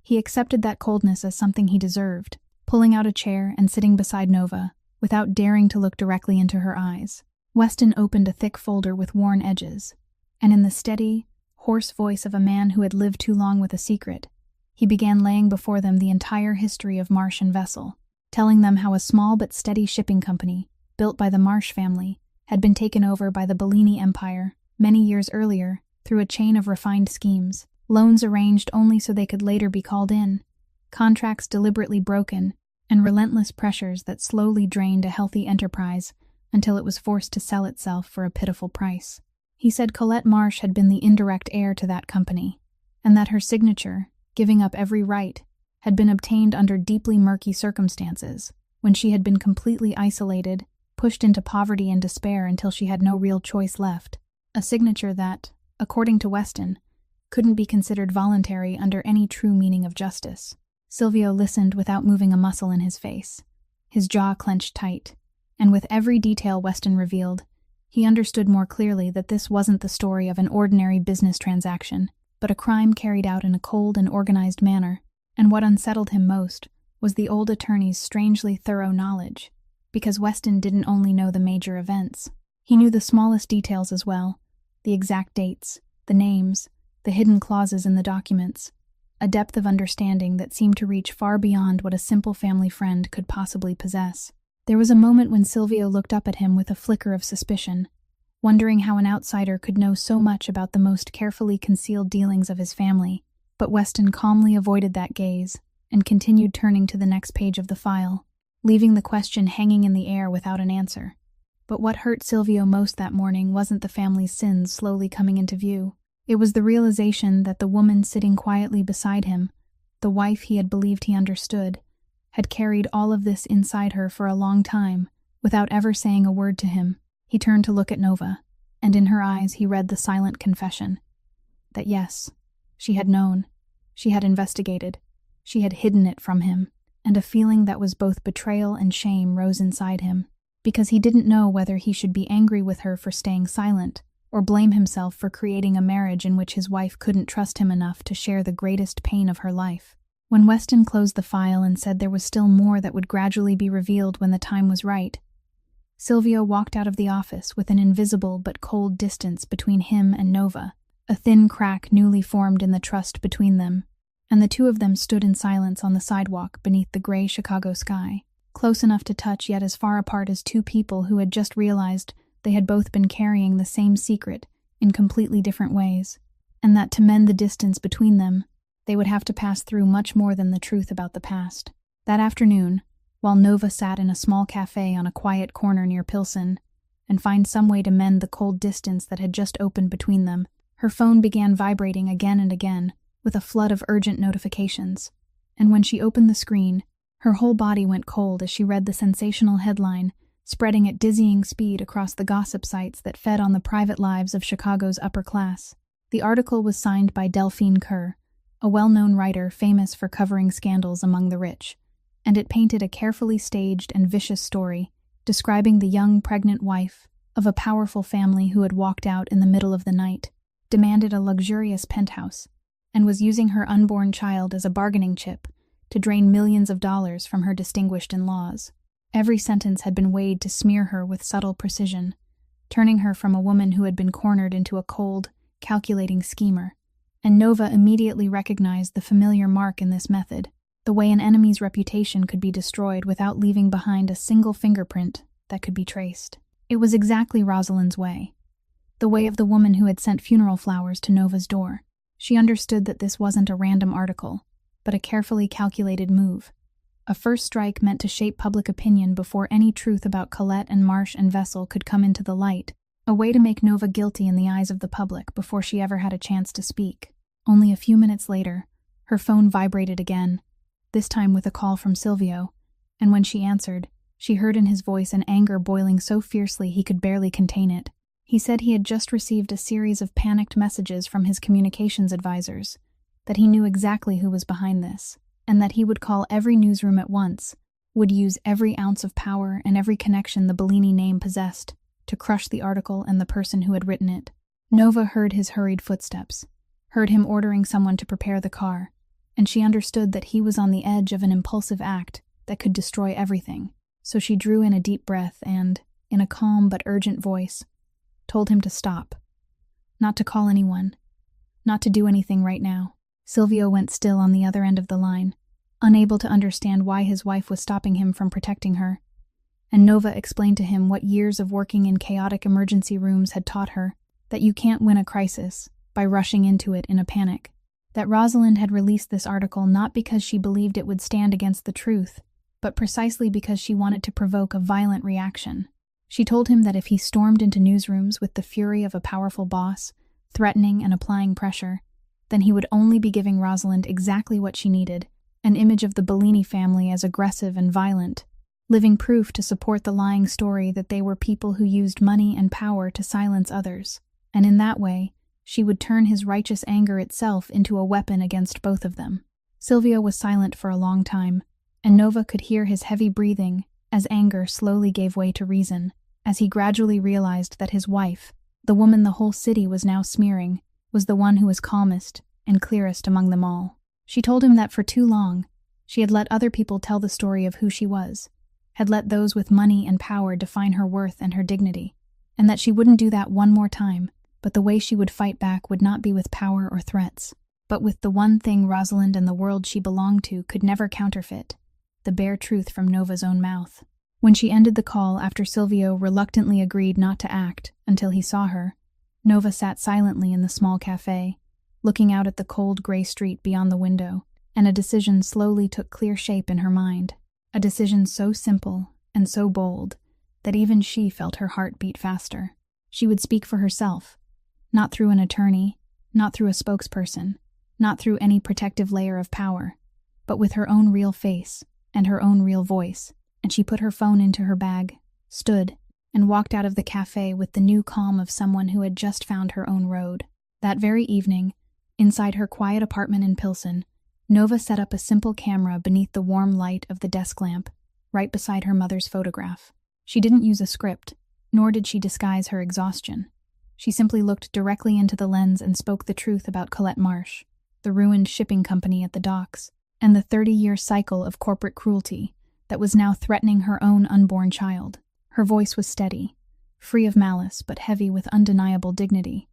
he accepted that coldness as something he deserved, pulling out a chair and sitting beside Nova, without daring to look directly into her eyes. Weston opened a thick folder with worn edges, and in the steady, hoarse voice of a man who had lived too long with a secret, he began laying before them the entire history of Marsh and Vessel, telling them how a small but steady shipping company, built by the Marsh family, had been taken over by the Bellini Empire many years earlier, through a chain of refined schemes. Loans arranged only so they could later be called in, contracts deliberately broken, and relentless pressures that slowly drained a healthy enterprise until it was forced to sell itself for a pitiful price. He said Colette Marsh had been the indirect heir to that company, and that her signature, giving up every right, had been obtained under deeply murky circumstances, when she had been completely isolated, pushed into poverty and despair until she had no real choice left. A signature that, according to Weston, couldn't be considered voluntary under any true meaning of justice. Silvio listened without moving a muscle in his face, his jaw clenched tight, and with every detail Weston revealed, he understood more clearly that this wasn't the story of an ordinary business transaction, but a crime carried out in a cold and organized manner. And what unsettled him most was the old attorney's strangely thorough knowledge, because Weston didn't only know the major events. He knew the smallest details as well, the exact dates, the names, the hidden clauses in the documents, a depth of understanding that seemed to reach far beyond what a simple family friend could possibly possess. There was a moment when Silvio looked up at him with a flicker of suspicion, wondering how an outsider could know so much about the most carefully concealed dealings of his family, but Weston calmly avoided that gaze and continued turning to the next page of the file, leaving the question hanging in the air without an answer. But what hurt Silvio most that morning wasn't the family's sins slowly coming into view. It was the realization that the woman sitting quietly beside him, the wife he had believed he understood, had carried all of this inside her for a long time, without ever saying a word to him. He turned to look at Nova, and in her eyes he read the silent confession. That yes, she had known, she had investigated, she had hidden it from him, and a feeling that was both betrayal and shame rose inside him, because he didn't know whether he should be angry with her for staying silent, or blame himself for creating a marriage in which his wife couldn't trust him enough to share the greatest pain of her life. When Weston closed the file and said there was still more that would gradually be revealed when the time was right, Silvio walked out of the office with an invisible but cold distance between him and Nova, a thin crack newly formed in the trust between them, and the two of them stood in silence on the sidewalk beneath the gray Chicago sky, close enough to touch yet as far apart as two people who had just realized they had both been carrying the same secret in completely different ways, and that to mend the distance between them, they would have to pass through much more than the truth about the past. That afternoon, while Nova sat in a small cafe on a quiet corner near Pilsen, and find some way to mend the cold distance that had just opened between them, her phone began vibrating again and again, with a flood of urgent notifications, and when she opened the screen, her whole body went cold as she read the sensational headline, spreading at dizzying speed across the gossip sites that fed on the private lives of Chicago's upper class. The article was signed by Delphine Kerr, a well-known writer famous for covering scandals among the rich, and it painted a carefully staged and vicious story describing the young pregnant wife of a powerful family who had walked out in the middle of the night, demanded a luxurious penthouse, and was using her unborn child as a bargaining chip to drain millions of dollars from her distinguished in-laws. Every sentence had been weighed to smear her with subtle precision, turning her from a woman who had been cornered into a cold, calculating schemer, and Nova immediately recognized the familiar mark in this method, the way an enemy's reputation could be destroyed without leaving behind a single fingerprint that could be traced. It was exactly Rosalind's way, the way of the woman who had sent funeral flowers to Nova's door. She understood that this wasn't a random article, but a carefully calculated move, a first strike meant to shape public opinion before any truth about Colette and Marsh and Vessel could come into the light, a way to make Nova guilty in the eyes of the public before she ever had a chance to speak. Only a few minutes later, her phone vibrated again, this time with a call from Silvio, and when she answered, she heard in his voice an anger boiling so fiercely he could barely contain it. He said he had just received a series of panicked messages from his communications advisors, that he knew exactly who was behind this, and that he would call every newsroom at once, would use every ounce of power and every connection the Bellini name possessed to crush the article and the person who had written it. Nova heard his hurried footsteps, heard him ordering someone to prepare the car, and she understood that he was on the edge of an impulsive act that could destroy everything. So she drew in a deep breath and, in a calm but urgent voice, told him to stop, not to call anyone, not to do anything right now. Silvio went still on the other end of the line, unable to understand why his wife was stopping him from protecting her, and Nova explained to him what years of working in chaotic emergency rooms had taught her, that you can't win a crisis by rushing into it in a panic. That Rosalind had released this article not because she believed it would stand against the truth, but precisely because she wanted to provoke a violent reaction. She told him that if he stormed into newsrooms with the fury of a powerful boss, threatening and applying pressure, then he would only be giving Rosalind exactly what she needed, an image of the Bellini family as aggressive and violent, living proof to support the lying story that they were people who used money and power to silence others, and in that way, she would turn his righteous anger itself into a weapon against both of them. Silvio was silent for a long time, and Nova could hear his heavy breathing as anger slowly gave way to reason, as he gradually realized that his wife, the woman the whole city was now smearing, was the one who was calmest and clearest among them all. She told him that for too long, she had let other people tell the story of who she was, had let those with money and power define her worth and her dignity, and that she wouldn't do that one more time, but the way she would fight back would not be with power or threats, but with the one thing Rosalind and the world she belonged to could never counterfeit, the bare truth from Nova's own mouth. When she ended the call after Silvio reluctantly agreed not to act until he saw her, Nova sat silently in the small cafe, looking out at the cold gray street beyond the window, and a decision slowly took clear shape in her mind. A decision so simple and so bold that even she felt her heart beat faster. She would speak for herself, not through an attorney, not through a spokesperson, not through any protective layer of power, but with her own real face and her own real voice. And she put her phone into her bag, stood, and walked out of the cafe with the new calm of someone who had just found her own road. That very evening, inside her quiet apartment in Pilsen, Nova set up a simple camera beneath the warm light of the desk lamp, right beside her mother's photograph. She didn't use a script, nor did she disguise her exhaustion. She simply looked directly into the lens and spoke the truth about Colette Marsh, the ruined shipping company at the docks, and the 30-year cycle of corporate cruelty that was now threatening her own unborn child. Her voice was steady, free of malice but heavy with undeniable dignity,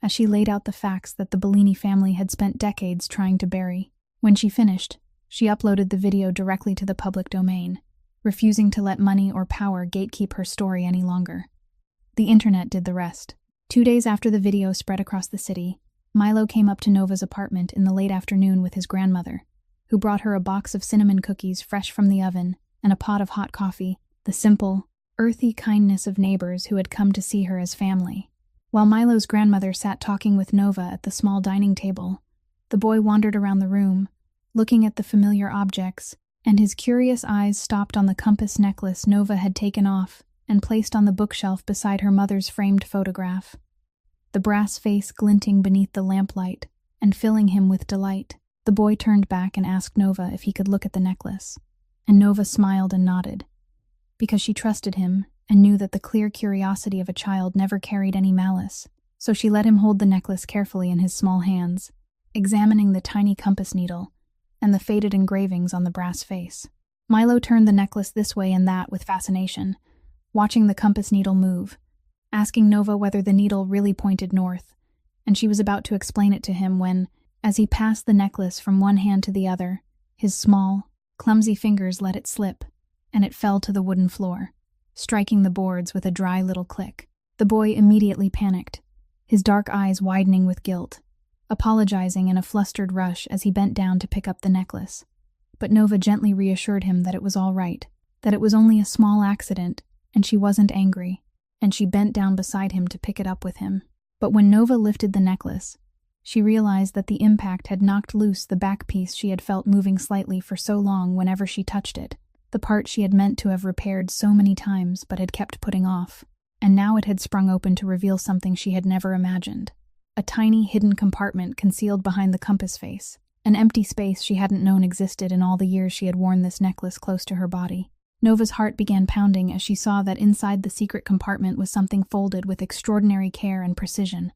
as she laid out the facts that the Bellini family had spent decades trying to bury. When she finished, she uploaded the video directly to the public domain, refusing to let money or power gatekeep her story any longer. The internet did the rest. 2 days after the video spread across the city, Milo came up to Nova's apartment in the late afternoon with his grandmother, who brought her a box of cinnamon cookies fresh from the oven and a pot of hot coffee, the simple, earthy kindness of neighbors who had come to see her as family. While Milo's grandmother sat talking with Nova at the small dining table, the boy wandered around the room, looking at the familiar objects, and his curious eyes stopped on the compass necklace Nova had taken off and placed on the bookshelf beside her mother's framed photograph, the brass face glinting beneath the lamplight and filling him with delight. The boy turned back and asked Nova if he could look at the necklace, and Nova smiled and nodded, because she trusted him and knew that the clear curiosity of a child never carried any malice. So she let him hold the necklace carefully in his small hands, examining the tiny compass needle and the faded engravings on the brass face. Milo turned the necklace this way and that with fascination, watching the compass needle move, asking Nova whether the needle really pointed north, and she was about to explain it to him when, as he passed the necklace from one hand to the other, his small, clumsy fingers let it slip, and it fell to the wooden floor, striking the boards with a dry little click. The boy immediately panicked, his dark eyes widening with guilt, apologizing in a flustered rush as he bent down to pick up the necklace. But Nova gently reassured him that it was all right, that it was only a small accident, and she wasn't angry, and she bent down beside him to pick it up with him. But when Nova lifted the necklace, she realized that the impact had knocked loose the back piece she had felt moving slightly for so long whenever she touched it, the part she had meant to have repaired so many times but had kept putting off, and now it had sprung open to reveal something she had never imagined. A tiny hidden compartment concealed behind the compass face, an empty space she hadn't known existed in all the years she had worn this necklace close to her body. Nova's heart began pounding as she saw that inside the secret compartment was something folded with extraordinary care and precision.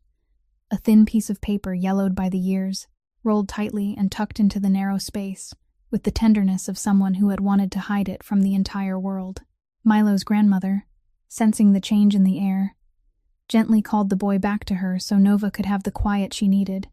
A thin piece of paper yellowed by the years, rolled tightly and tucked into the narrow space, with the tenderness of someone who had wanted to hide it from the entire world. Milo's grandmother, sensing the change in the air, gently called the boy back to her so Nova could have the quiet she needed,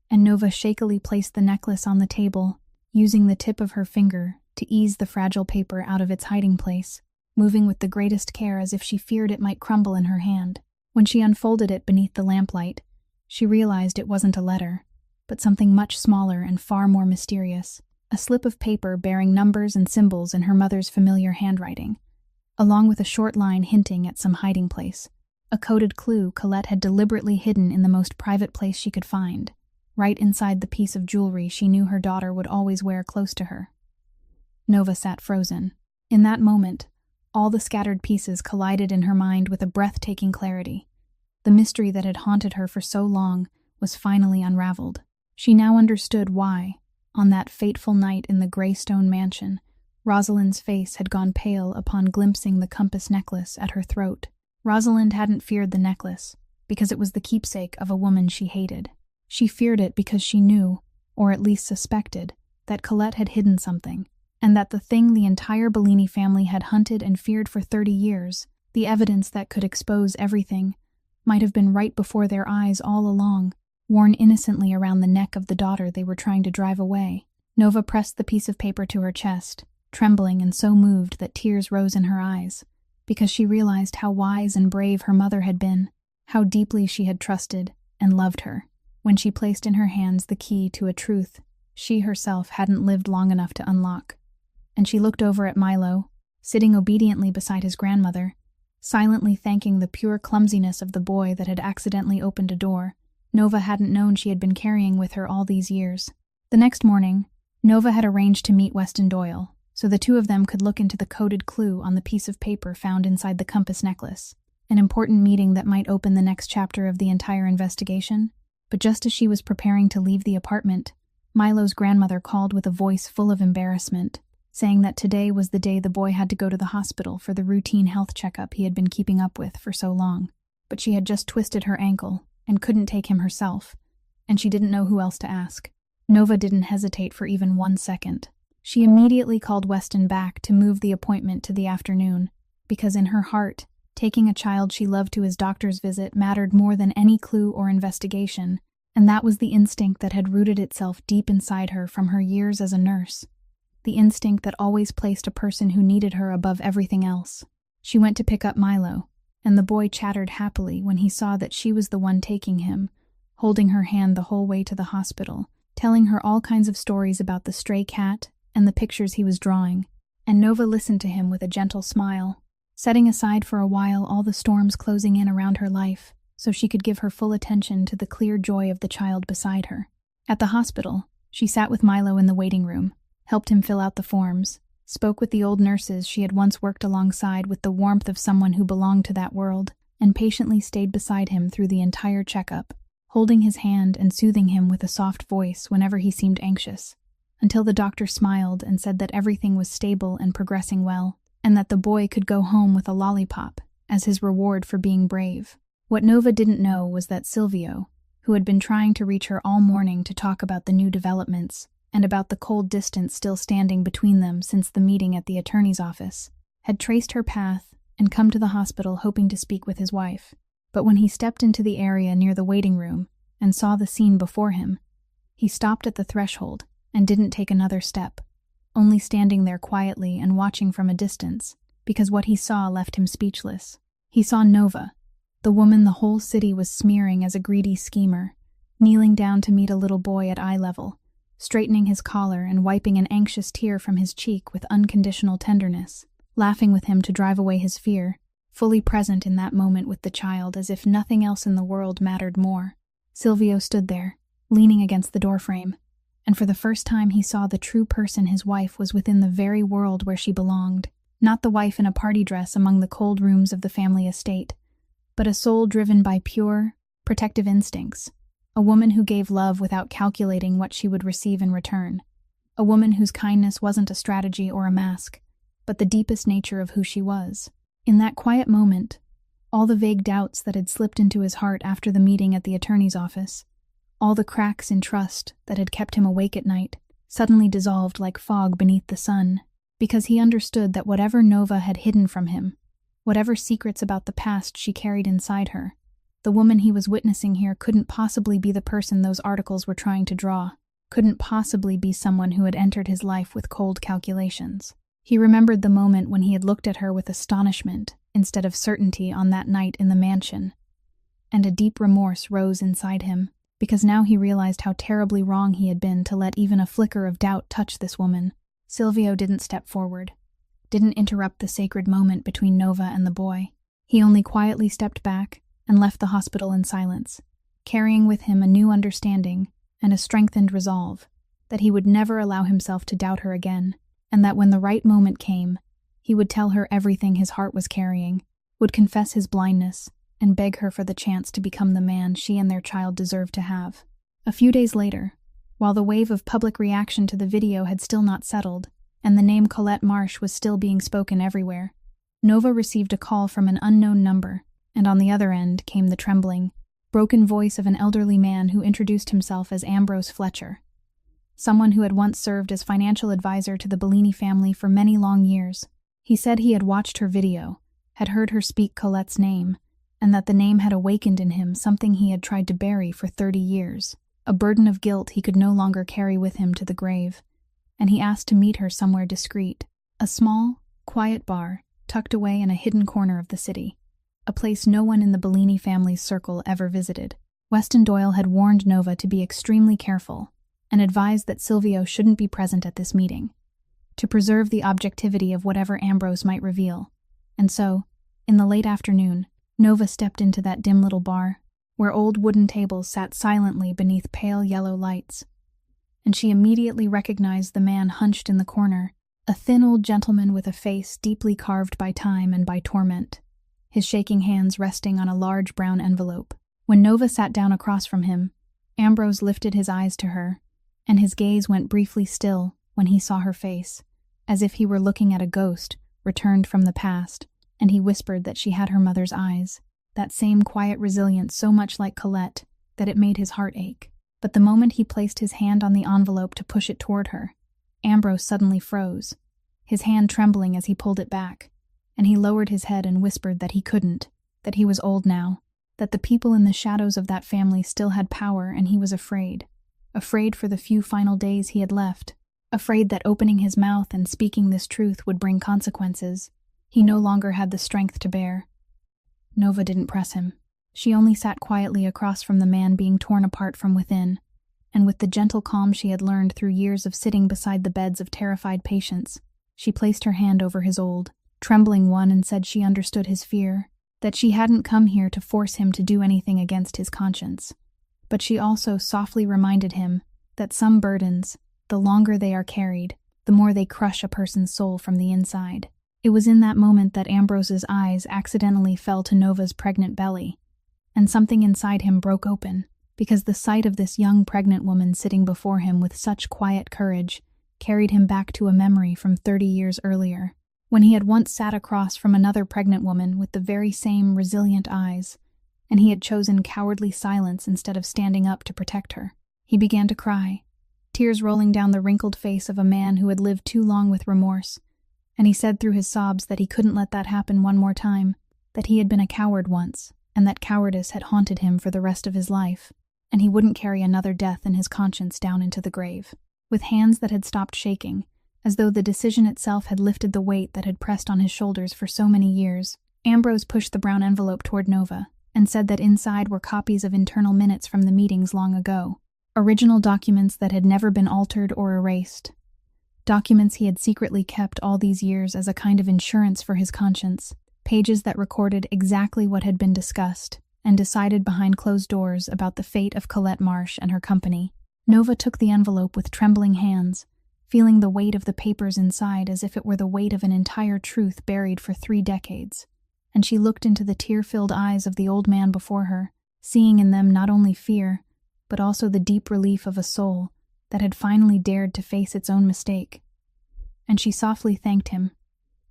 and Nova shakily placed the necklace on the table, using the tip of her finger to ease the fragile paper out of its hiding place, moving with the greatest care as if she feared it might crumble in her hand. When she unfolded it beneath the lamplight, she realized it wasn't a letter, but something much smaller and far more mysterious, a slip of paper bearing numbers and symbols in her mother's familiar handwriting, along with a short line hinting at some hiding place, a coded clue Colette had deliberately hidden in the most private place she could find, right inside the piece of jewelry she knew her daughter would always wear close to her. Nova sat frozen. In that moment, all the scattered pieces collided in her mind with a breathtaking clarity. The mystery that had haunted her for so long was finally unraveled. She now understood why, on that fateful night in the Greystone mansion, Rosalind's face had gone pale upon glimpsing the compass necklace at her throat. Rosalind hadn't feared the necklace because it was the keepsake of a woman she hated. She feared it because she knew, or at least suspected, that Colette had hidden something, and that the thing the entire Bellini family had hunted and feared for 30 years, the evidence that could expose everything, might have been right before their eyes all along, worn innocently around the neck of the daughter they were trying to drive away. Nova pressed the piece of paper to her chest, trembling and so moved that tears rose in her eyes, because she realized how wise and brave her mother had been, how deeply she had trusted and loved her, when she placed in her hands the key to a truth she herself hadn't lived long enough to unlock. And she looked over at Milo, sitting obediently beside his grandmother, silently thanking the pure clumsiness of the boy that had accidentally opened a door Nova hadn't known she had been carrying with her all these years. The next morning, Nova had arranged to meet Weston Doyle, so the two of them could look into the coded clue on the piece of paper found inside the compass necklace, an important meeting that might open the next chapter of the entire investigation. But just as she was preparing to leave the apartment, Milo's grandmother called with a voice full of embarrassment, saying that today was the day the boy had to go to the hospital for the routine health checkup he had been keeping up with for so long. But she had just twisted her ankle and couldn't take him herself, and she didn't know who else to ask. Nova didn't hesitate for even 1 second. She immediately called Weston back to move the appointment to the afternoon, because in her heart, taking a child she loved to his doctor's visit mattered more than any clue or investigation, and that was the instinct that had rooted itself deep inside her from her years as a nurse. The instinct that always placed a person who needed her above everything else. She went to pick up Milo, and the boy chattered happily when he saw that she was the one taking him, holding her hand the whole way to the hospital, telling her all kinds of stories about the stray cat and the pictures he was drawing, and Nova listened to him with a gentle smile, setting aside for a while all the storms closing in around her life, so she could give her full attention to the clear joy of the child beside her. At the hospital, she sat with Milo in the waiting room, helped him fill out the forms, spoke with the old nurses she had once worked alongside with the warmth of someone who belonged to that world, and patiently stayed beside him through the entire checkup, holding his hand and soothing him with a soft voice whenever he seemed anxious, until the doctor smiled and said that everything was stable and progressing well, and that the boy could go home with a lollipop as his reward for being brave. What Nova didn't know was that Silvio, who had been trying to reach her all morning to talk about the new developments, and about the cold distance still standing between them since the meeting at the attorney's office, had traced her path and come to the hospital hoping to speak with his wife. But when he stepped into the area near the waiting room and saw the scene before him, he stopped at the threshold and didn't take another step, only standing there quietly and watching from a distance, because what he saw left him speechless. He saw Nova, the woman the whole city was smearing as a greedy schemer, kneeling down to meet a little boy at eye level, straightening his collar and wiping an anxious tear from his cheek with unconditional tenderness, laughing with him to drive away his fear, fully present in that moment with the child as if nothing else in the world mattered more. Silvio stood there, leaning against the doorframe, and for the first time he saw the true person his wife was within the very world where she belonged, not the wife in a party dress among the cold rooms of the family estate, but a soul driven by pure, protective instincts, a woman who gave love without calculating what she would receive in return, a woman whose kindness wasn't a strategy or a mask, but the deepest nature of who she was. In that quiet moment, all the vague doubts that had slipped into his heart after the meeting at the attorney's office, all the cracks in trust that had kept him awake at night, suddenly dissolved like fog beneath the sun, because he understood that whatever Nova had hidden from him, whatever secrets about the past she carried inside her, the woman he was witnessing here couldn't possibly be the person those articles were trying to draw, couldn't possibly be someone who had entered his life with cold calculations. He remembered the moment when he had looked at her with astonishment instead of certainty on that night in the mansion, and a deep remorse rose inside him, because now he realized how terribly wrong he had been to let even a flicker of doubt touch this woman. Silvio didn't step forward, didn't interrupt the sacred moment between Nova and the boy. He only quietly stepped back and left the hospital in silence, carrying with him a new understanding and a strengthened resolve that he would never allow himself to doubt her again, and that when the right moment came, he would tell her everything his heart was carrying, would confess his blindness, and beg her for the chance to become the man she and their child deserved to have. A few days later, while the wave of public reaction to the video had still not settled, and the name Colette Marsh was still being spoken everywhere, Nova received a call from an unknown number, and on the other end came the trembling, broken voice of an elderly man who introduced himself as Ambrose Fletcher, someone who had once served as financial advisor to the Bellini family for many long years. He said he had watched her video, had heard her speak Colette's name, and that the name had awakened in him something he had tried to bury for 30 years, a burden of guilt he could no longer carry with him to the grave, and he asked to meet her somewhere discreet, a small, quiet bar tucked away in a hidden corner of the city, a place no one in the Bellini family's circle ever visited. Weston Doyle had warned Nova to be extremely careful and advised that Silvio shouldn't be present at this meeting, to preserve the objectivity of whatever Ambrose might reveal. And so, in the late afternoon, Nova stepped into that dim little bar, where old wooden tables sat silently beneath pale yellow lights, and she immediately recognized the man hunched in the corner, a thin old gentleman with a face deeply carved by time and by torment, his shaking hands resting on a large brown envelope. When Nova sat down across from him, Ambrose lifted his eyes to her, and his gaze went briefly still when he saw her face, as if he were looking at a ghost returned from the past, and he whispered that she had her mother's eyes, that same quiet resilience so much like Colette that it made his heart ache. But the moment he placed his hand on the envelope to push it toward her, Ambrose suddenly froze, his hand trembling as he pulled it back, and he lowered his head and whispered that he couldn't, that he was old now, that the people in the shadows of that family still had power, and he was afraid for the few final days he had left, afraid that opening his mouth and speaking this truth would bring consequences he no longer had the strength to bear. Nova didn't press him. She only sat quietly across from the man being torn apart from within, and with the gentle calm she had learned through years of sitting beside the beds of terrified patients, she placed her hand over his old, trembling one and said she understood his fear, that she hadn't come here to force him to do anything against his conscience. But she also softly reminded him that some burdens, the longer they are carried, the more they crush a person's soul from the inside. It was in that moment that Ambrose's eyes accidentally fell to Nova's pregnant belly, and something inside him broke open, because the sight of this young pregnant woman sitting before him with such quiet courage carried him back to a memory from 30 years earlier, when he had once sat across from another pregnant woman with the very same resilient eyes, and he had chosen cowardly silence instead of standing up to protect her. He began to cry, tears rolling down the wrinkled face of a man who had lived too long with remorse, and he said through his sobs that he couldn't let that happen one more time, that he had been a coward once, and that cowardice had haunted him for the rest of his life, and he wouldn't carry another death in his conscience down into the grave. With hands that had stopped shaking, as though the decision itself had lifted the weight that had pressed on his shoulders for so many years, Ambrose pushed the brown envelope toward Nova, and said that inside were copies of internal minutes from the meetings long ago, original documents that had never been altered or erased, documents he had secretly kept all these years as a kind of insurance for his conscience, pages that recorded exactly what had been discussed and decided behind closed doors about the fate of Colette Marsh and her company. Nova took the envelope with trembling hands, feeling the weight of the papers inside as if it were the weight of an entire truth buried for 3 decades, and she looked into the tear-filled eyes of the old man before her, seeing in them not only fear, but also the deep relief of a soul that had finally dared to face its own mistake. And she softly thanked him,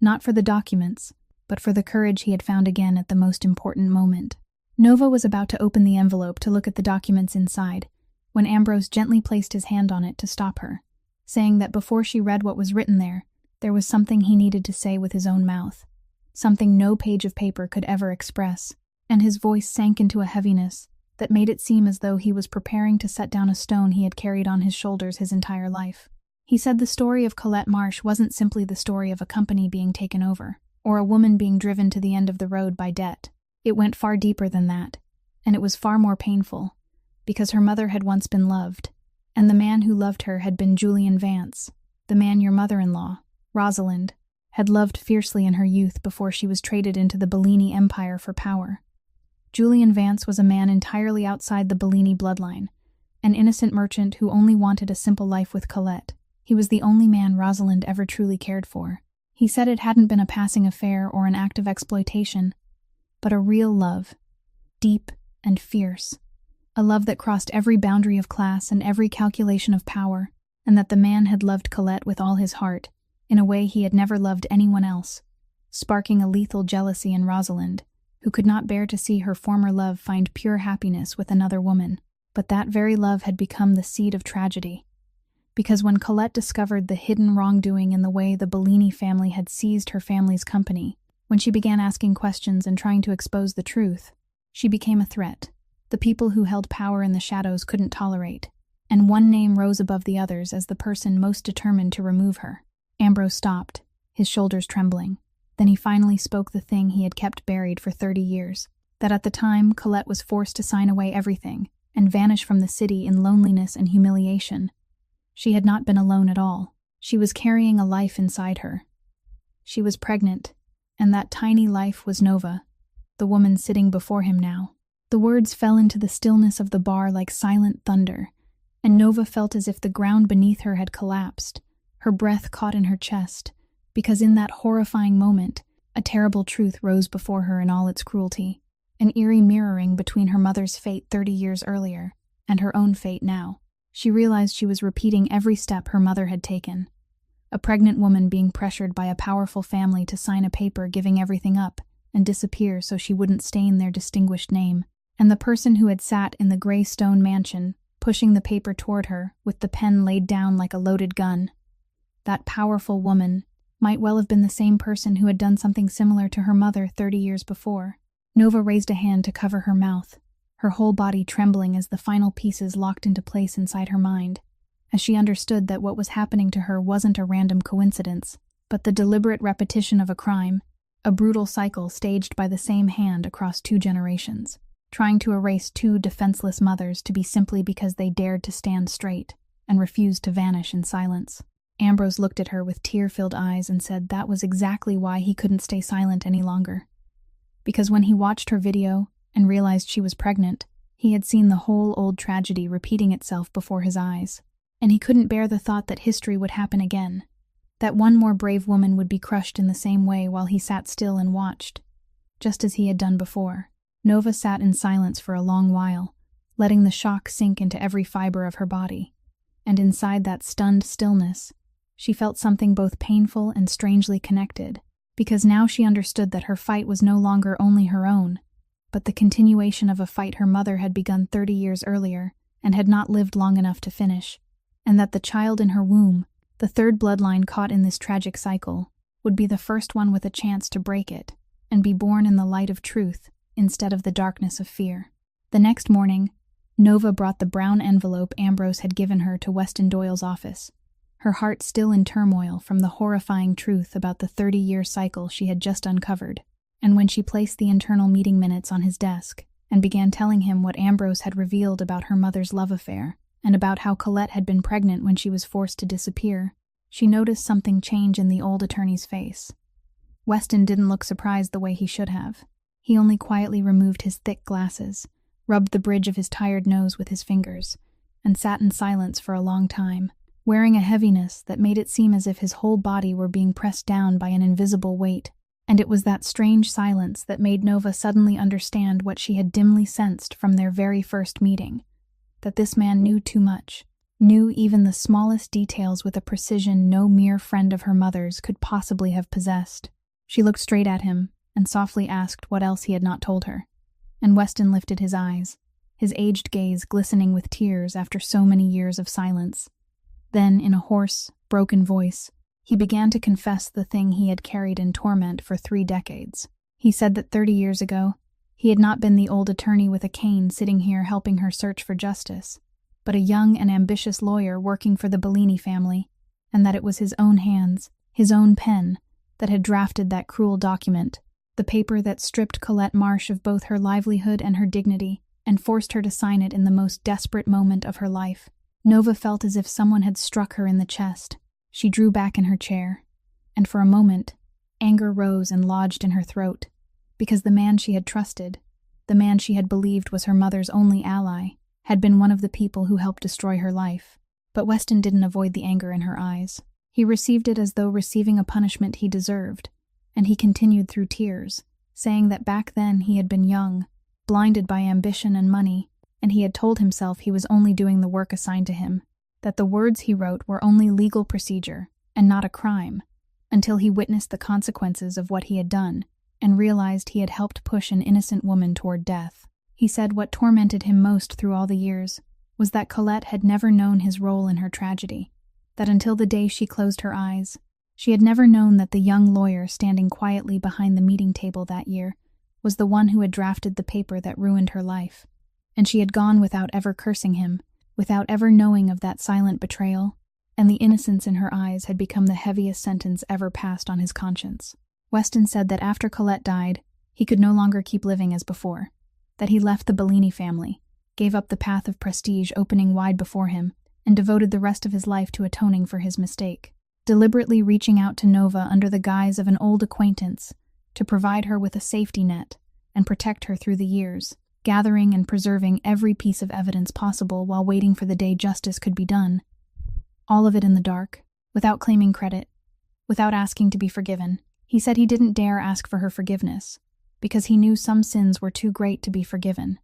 not for the documents, but for the courage he had found again at the most important moment. Nova was about to open the envelope to look at the documents inside, when Ambrose gently placed his hand on it to stop her, saying that before she read what was written there was something he needed to say with his own mouth, something no page of paper could ever express, and his voice sank into a heaviness that made it seem as though he was preparing to set down a stone he had carried on his shoulders his entire life. He said the story of Colette Marsh wasn't simply the story of a company being taken over, or a woman being driven to the end of the road by debt. It went far deeper than that, And it was far more painful, because her mother had once been loved, and the man who loved her had been Julian Vance, the man your mother-in-law, Rosalind, had loved fiercely in her youth before she was traded into the Bellini Empire for power. Julian Vance was a man entirely outside the Bellini bloodline, an innocent merchant who only wanted a simple life with Colette. He was the only man Rosalind ever truly cared for. He said it hadn't been a passing affair or an act of exploitation, but a real love, deep and fierce. A love that crossed every boundary of class and every calculation of power, and that the man had loved Colette with all his heart, in a way he had never loved anyone else, sparking a lethal jealousy in Rosalind, who could not bear to see her former love find pure happiness with another woman. But that very love had become the seed of tragedy, because when Colette discovered the hidden wrongdoing in the way the Bellini family had seized her family's company, when she began asking questions and trying to expose the truth, she became a threat. The people who held power in the shadows couldn't tolerate, and one name rose above the others as the person most determined to remove her. Ambrose stopped, his shoulders trembling. Then he finally spoke the thing he had kept buried for 30 years, that at the time Colette was forced to sign away everything and vanish from the city in loneliness and humiliation. She had not been alone at all. She was carrying a life inside her. She was pregnant, and that tiny life was Nova, the woman sitting before him now. The words fell into the stillness of the bar like silent thunder, and Nova felt as if the ground beneath her had collapsed, her breath caught in her chest, because in that horrifying moment, a terrible truth rose before her in all its cruelty, an eerie mirroring between her mother's fate 30 years earlier and her own fate now. She realized she was repeating every step her mother had taken. A pregnant woman being pressured by a powerful family to sign a paper giving everything up and disappear so she wouldn't stain their distinguished name. And the person who had sat in the gray stone mansion, pushing the paper toward her, with the pen laid down like a loaded gun. That powerful woman might well have been the same person who had done something similar to her mother 30 years before. Nova raised a hand to cover her mouth, her whole body trembling as the final pieces locked into place inside her mind, as she understood that what was happening to her wasn't a random coincidence, but the deliberate repetition of a crime, a brutal cycle staged by the same hand across 2 generations, trying to erase 2 defenseless mothers to be simply because they dared to stand straight and refused to vanish in silence. Ambrose looked at her with tear-filled eyes and said that was exactly why he couldn't stay silent any longer. Because when he watched her video and realized she was pregnant, he had seen the whole old tragedy repeating itself before his eyes, and he couldn't bear the thought that history would happen again, that one more brave woman would be crushed in the same way while he sat still and watched, just as he had done before. Nova sat in silence for a long while, letting the shock sink into every fiber of her body, and inside that stunned stillness, she felt something both painful and strangely connected, because now she understood that her fight was no longer only her own, but the continuation of a fight her mother had begun 30 years earlier and had not lived long enough to finish, and that the child in her womb, the 3rd bloodline caught in this tragic cycle, would be the first one with a chance to break it and be born in the light of truth instead of the darkness of fear. The next morning, Nova brought the brown envelope Ambrose had given her to Weston Doyle's office, her heart still in turmoil from the horrifying truth about the 30-year cycle she had just uncovered. And when she placed the internal meeting minutes on his desk and began telling him what Ambrose had revealed about her mother's love affair and about how Colette had been pregnant when she was forced to disappear, she noticed something change in the old attorney's face. Weston didn't look surprised the way he should have. He only quietly removed his thick glasses, rubbed the bridge of his tired nose with his fingers, and sat in silence for a long time, wearing a heaviness that made it seem as if his whole body were being pressed down by an invisible weight. And it was that strange silence that made Nova suddenly understand what she had dimly sensed from their very first meeting, that this man knew too much, knew even the smallest details with a precision no mere friend of her mother's could possibly have possessed. She looked straight at him and softly asked what else he had not told her, and Weston lifted his eyes, his aged gaze glistening with tears after so many years of silence. Then, in a hoarse, broken voice, he began to confess the thing he had carried in torment for 3 decades. He said that 30 years ago, he had not been the old attorney with a cane sitting here helping her search for justice, but a young and ambitious lawyer working for the Bellini family, and that it was his own hands, his own pen, that had drafted that cruel document, the paper that stripped Colette Marsh of both her livelihood and her dignity, and forced her to sign it in the most desperate moment of her life. Nova felt as if someone had struck her in the chest. She drew back in her chair, and for a moment, anger rose and lodged in her throat, because the man she had trusted, the man she had believed was her mother's only ally, had been one of the people who helped destroy her life. But Weston didn't avoid the anger in her eyes. He received it as though receiving a punishment he deserved, and he continued through tears, saying that back then he had been young, blinded by ambition and money, and he had told himself he was only doing the work assigned to him, that the words he wrote were only legal procedure and not a crime, until he witnessed the consequences of what he had done and realized he had helped push an innocent woman toward death. He said what tormented him most through all the years was that Colette had never known his role in her tragedy, that until the day she closed her eyes, she had never known that the young lawyer standing quietly behind the meeting table that year was the one who had drafted the paper that ruined her life, and she had gone without ever cursing him, without ever knowing of that silent betrayal, and the innocence in her eyes had become the heaviest sentence ever passed on his conscience. Weston said that after Colette died, he could no longer keep living as before, that he left the Bellini family, gave up the path of prestige opening wide before him, and devoted the rest of his life to atoning for his mistake, deliberately reaching out to Nova under the guise of an old acquaintance to provide her with a safety net and protect her through the years, gathering and preserving every piece of evidence possible while waiting for the day justice could be done. All of it in the dark, without claiming credit, without asking to be forgiven. He said he didn't dare ask for her forgiveness, because he knew some sins were too great to be forgiven.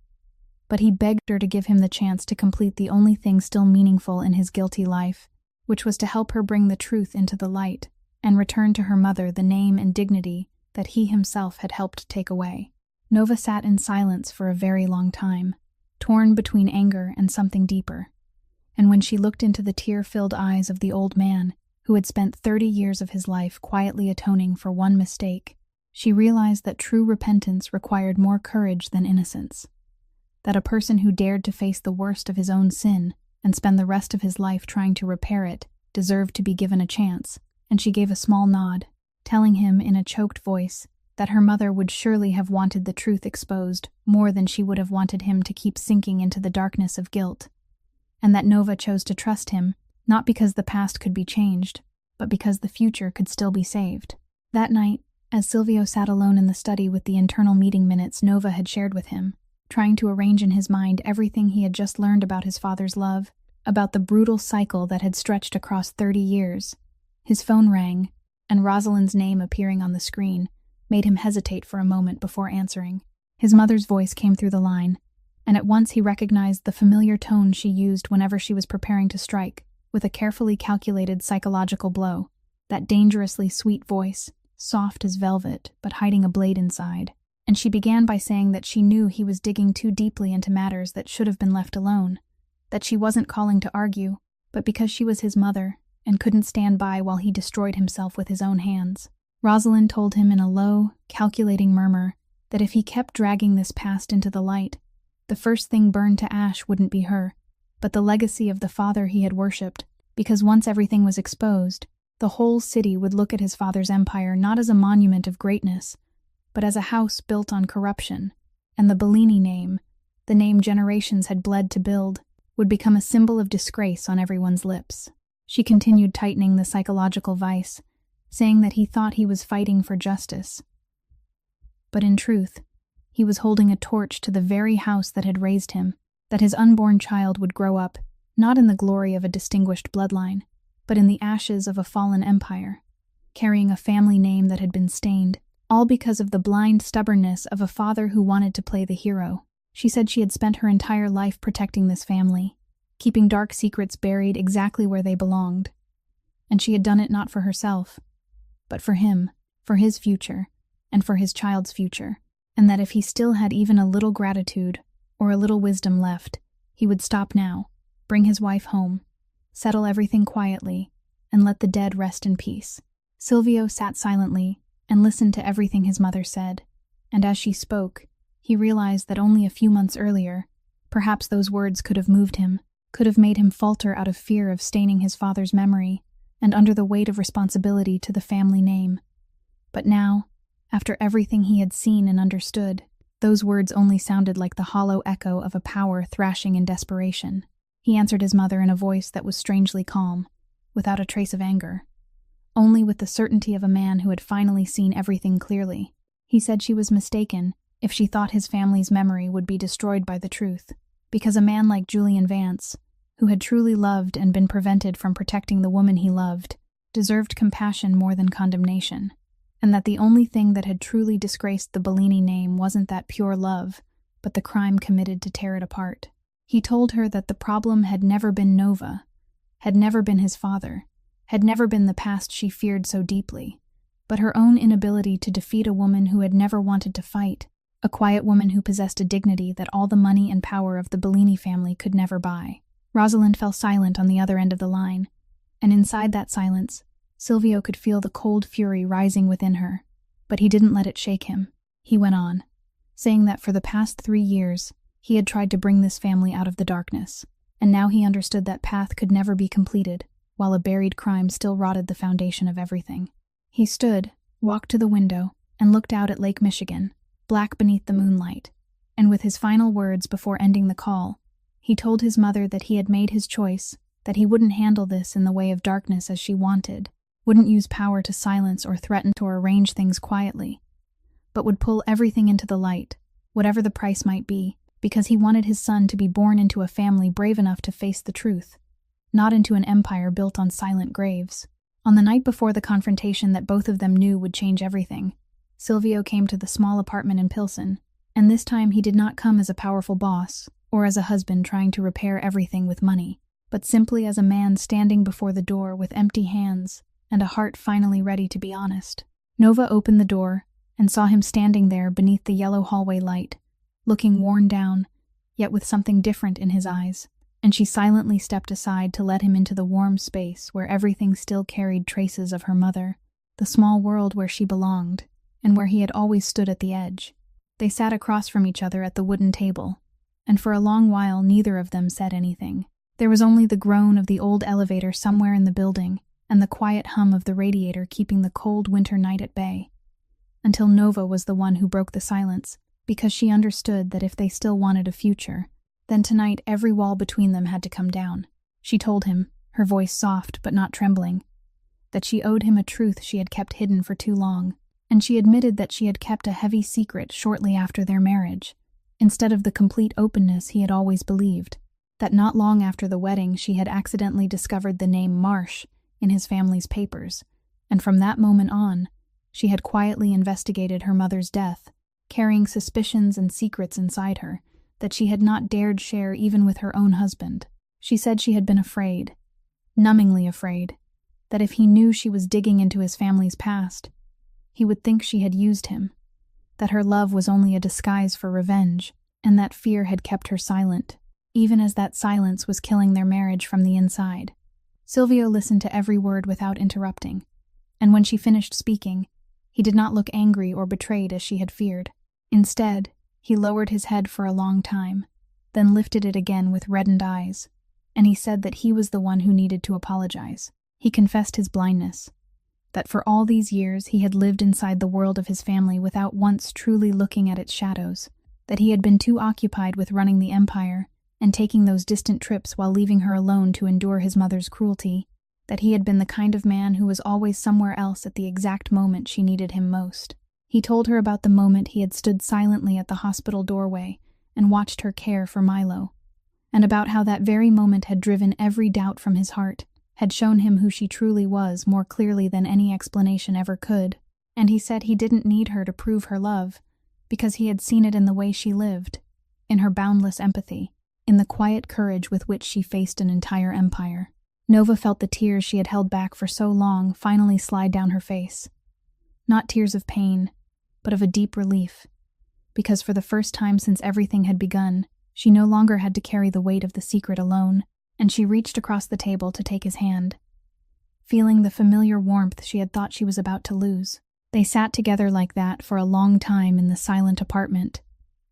But he begged her to give him the chance to complete the only thing still meaningful in his guilty life, which was to help her bring the truth into the light and return to her mother the name and dignity that he himself had helped take away. Nova sat in silence for a very long time, torn between anger and something deeper. And when she looked into the tear-filled eyes of the old man, who had spent 30 years of his life quietly atoning for one mistake, she realized that true repentance required more courage than innocence, that a person who dared to face the worst of his own sin and spend the rest of his life trying to repair it deserved to be given a chance, and she gave a small nod, telling him in a choked voice that her mother would surely have wanted the truth exposed more than she would have wanted him to keep sinking into the darkness of guilt, and that Nova chose to trust him, not because the past could be changed, but because the future could still be saved. That night, as Silvio sat alone in the study with the internal meeting minutes Nova had shared with him, trying to arrange in his mind everything he had just learned about his father's love, about the brutal cycle that had stretched across 30 years, his phone rang, and Rosalind's name appearing on the screen made him hesitate for a moment before answering. His mother's voice came through the line, and at once he recognized the familiar tone she used whenever she was preparing to strike, with a carefully calculated psychological blow, that dangerously sweet voice, soft as velvet but hiding a blade inside. And she began by saying that she knew he was digging too deeply into matters that should have been left alone, that she wasn't calling to argue, but because she was his mother and couldn't stand by while he destroyed himself with his own hands. Rosalind told him in a low, calculating murmur that if he kept dragging this past into the light, the first thing burned to ash wouldn't be her, but the legacy of the father he had worshipped, because once everything was exposed, the whole city would look at his father's empire not as a monument of greatness, but as a house built on corruption, and the Bellini name, the name generations had bled to build, would become a symbol of disgrace on everyone's lips. She continued tightening the psychological vice, saying that he thought he was fighting for justice. But in truth, he was holding a torch to the very house that had raised him, that his unborn child would grow up, not in the glory of a distinguished bloodline, but in the ashes of a fallen empire, carrying a family name that had been stained, all because of the blind stubbornness of a father who wanted to play the hero. She said she had spent her entire life protecting this family, keeping dark secrets buried exactly where they belonged. And she had done it not for herself, but for him, for his future, and for his child's future, and that if he still had even a little gratitude or a little wisdom left, he would stop now, bring his wife home, settle everything quietly, and let the dead rest in peace. Silvio sat silently and listened to everything his mother said, and as she spoke, he realized that only a few months earlier, perhaps those words could have moved him, could have made him falter out of fear of staining his father's memory, and under the weight of responsibility to the family name. But now, after everything he had seen and understood, Those words only sounded like the hollow echo of a power thrashing in desperation. He answered his mother in a voice that was strangely calm, without a trace of anger, only with the certainty of a man who had finally seen everything clearly. He said she was mistaken if she thought his family's memory would be destroyed by the truth, because a man like Julian Vance, who had truly loved and been prevented from protecting the woman he loved, deserved compassion more than condemnation, and that the only thing that had truly disgraced the Bellini name wasn't that pure love, but the crime committed to tear it apart. He told her that the problem had never been Nova, had never been his father, had never been the past she feared so deeply, but her own inability to defeat a woman who had never wanted to fight, a quiet woman who possessed a dignity that all the money and power of the Bellini family could never buy. Rosalind fell silent on the other end of the line, and inside that silence, Silvio could feel the cold fury rising within her, but he didn't let it shake him. He went on, saying that for the past 3 years, he had tried to bring this family out of the darkness, and now he understood that path could never be completed, while a buried crime still rotted the foundation of everything. He stood, walked to the window, and looked out at Lake Michigan, black beneath the moonlight, and with his final words before ending the call, he told his mother that he had made his choice, that he wouldn't handle this in the way of darkness as she wanted, wouldn't use power to silence or threaten or arrange things quietly, but would pull everything into the light, whatever the price might be, because he wanted his son to be born into a family brave enough to face the truth, not into an empire built on silent graves. On the night before the confrontation that both of them knew would change everything, Silvio came to the small apartment in Pilsen, and this time he did not come as a powerful boss or as a husband trying to repair everything with money, but simply as a man standing before the door with empty hands and a heart finally ready to be honest. Nova opened the door and saw him standing there beneath the yellow hallway light, looking worn down, yet with something different in his eyes, and she silently stepped aside to let him into the warm space where everything still carried traces of her mother, the small world where she belonged, and where he had always stood at the edge. They sat across from each other at the wooden table, and for a long while neither of them said anything. There was only the groan of the old elevator somewhere in the building, and the quiet hum of the radiator keeping the cold winter night at bay, until Nova was the one who broke the silence, because she understood that if they still wanted a future, then tonight every wall between them had to come down. She told him, her voice soft but not trembling, that she owed him a truth she had kept hidden for too long, and she admitted that she had kept a heavy secret shortly after their marriage, instead of the complete openness he had always believed, that not long after the wedding she had accidentally discovered the name Marsh in his family's papers, and from that moment on, she had quietly investigated her mother's death, carrying suspicions and secrets inside her that she had not dared share even with her own husband. She said she had been afraid, numbingly afraid, that if he knew she was digging into his family's past, he would think she had used him, that her love was only a disguise for revenge, and that fear had kept her silent, even as that silence was killing their marriage from the inside. Silvio listened to every word without interrupting, and when she finished speaking, he did not look angry or betrayed as she had feared. Instead, he lowered his head for a long time, then lifted it again with reddened eyes, and he said that he was the one who needed to apologize. He confessed his blindness, that for all these years he had lived inside the world of his family without once truly looking at its shadows, that he had been too occupied with running the empire and taking those distant trips while leaving her alone to endure his mother's cruelty, that he had been the kind of man who was always somewhere else at the exact moment she needed him most. He told her about the moment he had stood silently at the hospital doorway and watched her care for Milo, and about how that very moment had driven every doubt from his heart, had shown him who she truly was more clearly than any explanation ever could, and he said he didn't need her to prove her love, because he had seen it in the way she lived, in her boundless empathy, in the quiet courage with which she faced an entire empire. Nova felt the tears she had held back for so long finally slide down her face. Not tears of pain, but of a deep relief, because for the first time since everything had begun, she no longer had to carry the weight of the secret alone, and she reached across the table to take his hand, feeling the familiar warmth she had thought she was about to lose. They sat together like that for a long time in the silent apartment,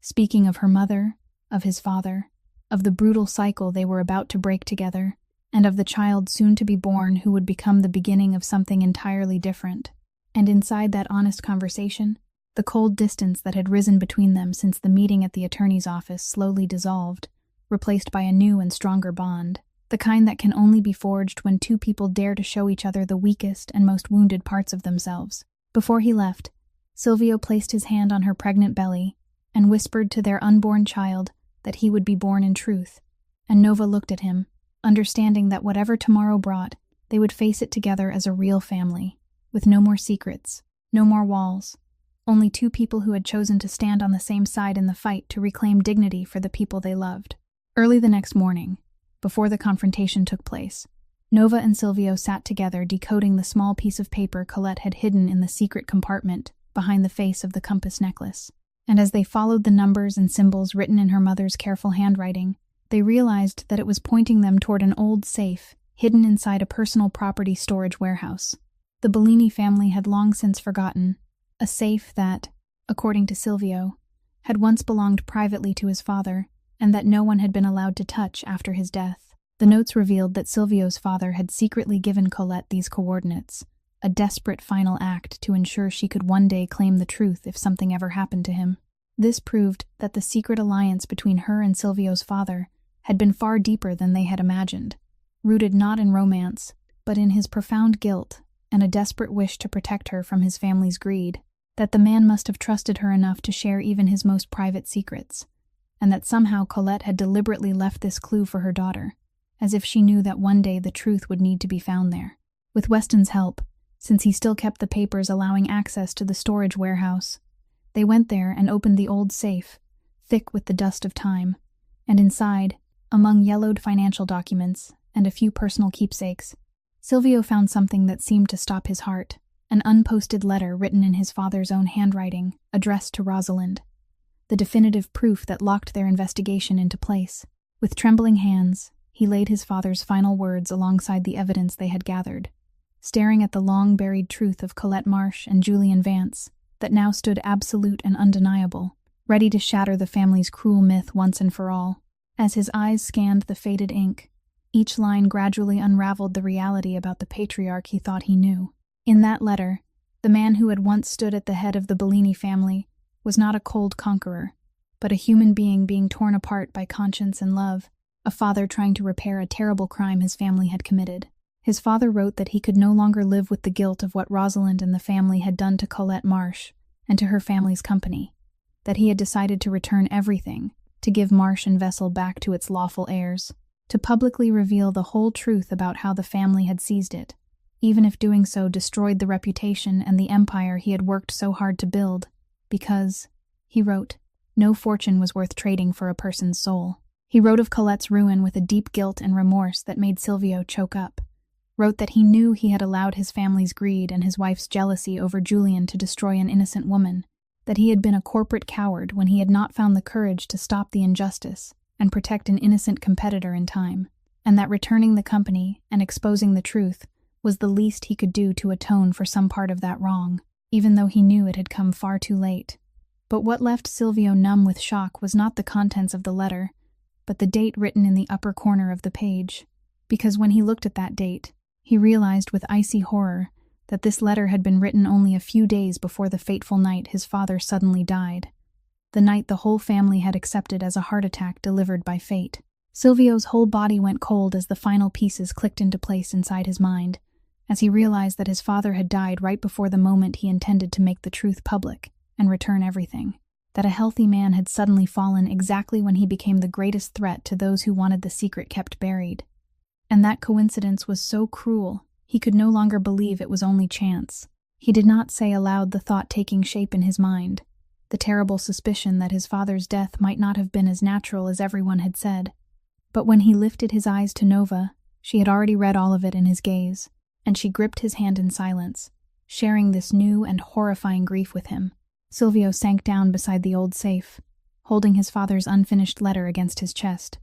speaking of her mother, of his father, of the brutal cycle they were about to break together, and of the child soon to be born who would become the beginning of something entirely different. And inside that honest conversation, The cold distance that had risen between them since the meeting at the attorney's office slowly dissolved, replaced by a new and stronger bond, the kind that can only be forged when two people dare to show each other the weakest and most wounded parts of themselves. Before he left, Silvio placed his hand on her pregnant belly and whispered to their unborn child that he would be born in truth, and Nova looked at him, understanding that whatever tomorrow brought, they would face it together as a real family, with no more secrets, no more walls, only two people who had chosen to stand on the same side in the fight to reclaim dignity for the people they loved. Early the next morning, before the confrontation took place, Nova and Silvio sat together decoding the small piece of paper Colette had hidden in the secret compartment behind the face of the compass necklace. And as they followed the numbers and symbols written in her mother's careful handwriting, they realized that it was pointing them toward an old safe hidden inside a personal property storage warehouse. The Bellini family had long since forgotten a safe that, according to Silvio, had once belonged privately to his father, and that no one had been allowed to touch after his death. The notes revealed that Silvio's father had secretly given Colette these coordinates, a desperate final act to ensure she could one day claim the truth if something ever happened to him. This proved that the secret alliance between her and Silvio's father had been far deeper than they had imagined, rooted not in romance, but in his profound guilt and a desperate wish to protect her from his family's greed, that the man must have trusted her enough to share even his most private secrets, and that somehow Colette had deliberately left this clue for her daughter, as if she knew that one day the truth would need to be found there. With Weston's help, since he still kept the papers allowing access to the storage warehouse, they went there and opened the old safe, thick with the dust of time, and inside, among yellowed financial documents and a few personal keepsakes, Silvio found something that seemed to stop his heart, an unposted letter written in his father's own handwriting, addressed to Rosalind, the definitive proof that locked their investigation into place. With trembling hands, he laid his father's final words alongside the evidence they had gathered, staring at the long-buried truth of Colette Marsh and Julian Vance that now stood absolute and undeniable, ready to shatter the family's cruel myth once and for all. As his eyes scanned the faded ink, each line gradually unraveled the reality about the patriarch he thought he knew. In that letter, the man who had once stood at the head of the Bellini family was not a cold conqueror, but a human being torn apart by conscience and love, a father trying to repair a terrible crime his family had committed. His father wrote that he could no longer live with the guilt of what Rosalind and the family had done to Colette Marsh and to her family's company, that he had decided to return everything, to give Marsh and Vessel back to its lawful heirs, to publicly reveal the whole truth about how the family had seized it, even if doing so destroyed the reputation and the empire he had worked so hard to build, because, he wrote, no fortune was worth trading for a person's soul. He wrote of Colette's ruin with a deep guilt and remorse that made Silvio choke up, wrote that he knew he had allowed his family's greed and his wife's jealousy over Julian to destroy an innocent woman, that he had been a corporate coward when he had not found the courage to stop the injustice and protect an innocent competitor in time, and that returning the company and exposing the truth was the least he could do to atone for some part of that wrong, even though he knew it had come far too late. But what left Silvio numb with shock was not the contents of the letter, but the date written in the upper corner of the page, because when he looked at that date, he realized with icy horror that this letter had been written only a few days before the fateful night his father suddenly died, the night the whole family had accepted as a heart attack delivered by fate. Silvio's whole body went cold as the final pieces clicked into place inside his mind, as he realized that his father had died right before the moment he intended to make the truth public and return everything, that a healthy man had suddenly fallen exactly when he became the greatest threat to those who wanted the secret kept buried. And that coincidence was so cruel, he could no longer believe it was only chance. He did not say aloud the thought taking shape in his mind, the terrible suspicion that his father's death might not have been as natural as everyone had said. But when he lifted his eyes to Nova, she had already read all of it in his gaze, and she gripped his hand in silence, sharing this new and horrifying grief with him. Silvio sank down beside the old safe, holding his father's unfinished letter against his chest,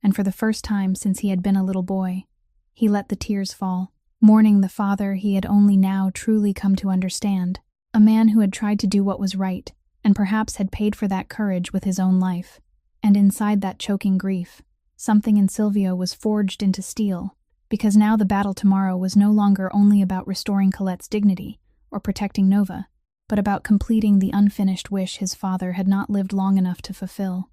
and for the first time since he had been a little boy, he let the tears fall, mourning the father he had only now truly come to understand, a man who had tried to do what was right, and perhaps had paid for that courage with his own life. And inside that choking grief, something in Silvio was forged into steel, because now the battle tomorrow was no longer only about restoring Colette's dignity or protecting Nova. but about completing the unfinished wish his father had not lived long enough to fulfill.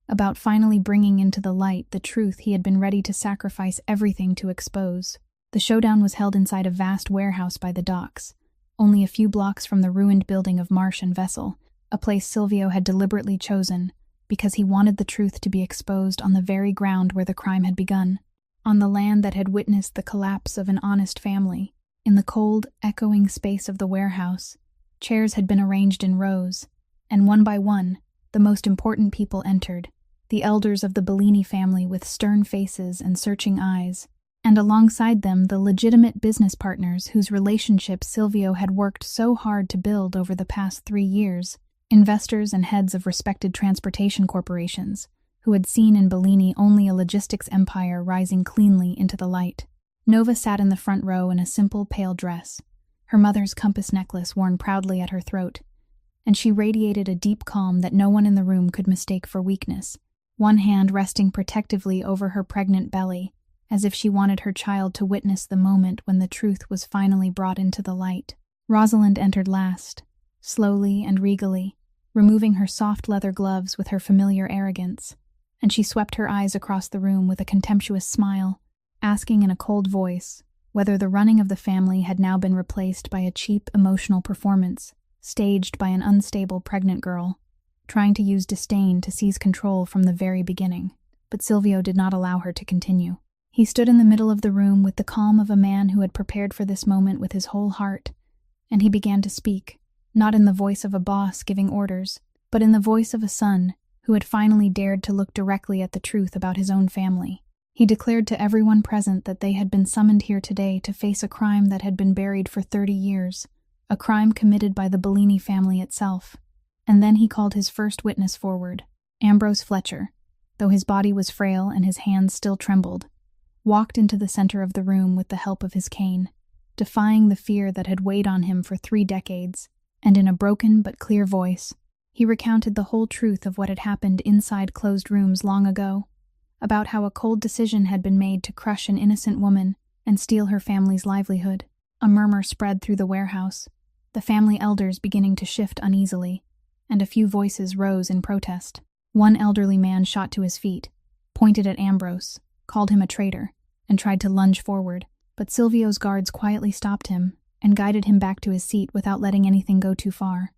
About finally bringing into the light the truth he had been ready to sacrifice everything to expose. The showdown was held inside a vast warehouse by the docks, only a few blocks from the ruined building of Marsh and Vessel, a place Silvio had deliberately chosen because he wanted the truth to be exposed on the very ground where the crime had begun, on the land that had witnessed the collapse of an honest family. In the cold, echoing space of the warehouse, chairs had been arranged in rows, and one by one, the most important people entered, the elders of the Bellini family with stern faces and searching eyes, and alongside them the legitimate business partners whose relationships Silvio had worked so hard to build over the past 3 years, investors and heads of respected transportation corporations, who had seen in Bellini only a logistics empire rising cleanly into the light. Nova sat in the front row in a simple, pale dress, her mother's compass necklace worn proudly at her throat, and she radiated a deep calm that no one in the room could mistake for weakness, one hand resting protectively over her pregnant belly, as if she wanted her child to witness the moment when the truth was finally brought into the light. Rosalind entered last, slowly and regally, removing her soft leather gloves with her familiar arrogance, and she swept her eyes across the room with a contemptuous smile, asking in a cold voice whether the running of the family had now been replaced by a cheap emotional performance staged by an unstable pregnant girl, trying to use disdain to seize control from the very beginning. But Silvio did not allow her to continue. He stood in the middle of the room with the calm of a man who had prepared for this moment with his whole heart, and he began to speak, not in the voice of a boss giving orders, but in the voice of a son who had finally dared to look directly at the truth about his own family. He declared to everyone present that they had been summoned here today to face a crime that had been buried for 30 years, a crime committed by the Bellini family itself. And then he called his first witness forward. Ambrose Fletcher, though his body was frail and his hands still trembled, walked into the center of the room with the help of his cane, defying the fear that had weighed on him for 3 decades, and in a broken but clear voice, he recounted the whole truth of what had happened inside closed rooms long ago, about how a cold decision had been made to crush an innocent woman and steal her family's livelihood. A murmur spread through the warehouse, the family elders beginning to shift uneasily, and a few voices rose in protest. One elderly man shot to his feet, pointed at Ambrose, called him a traitor, and tried to lunge forward, but Silvio's guards quietly stopped him and guided him back to his seat without letting anything go too far.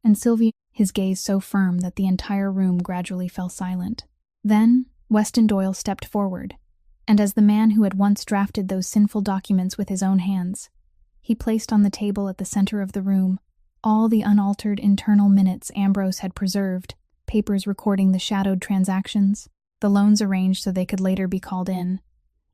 And Silvio, his gaze so firm that the entire room gradually fell silent. Then Weston Doyle stepped forward, and as the man who had once drafted those sinful documents with his own hands, he placed on the table at the center of the room all the unaltered internal minutes Ambrose had preserved, papers recording the shadowed transactions, the loans arranged so they could later be called in,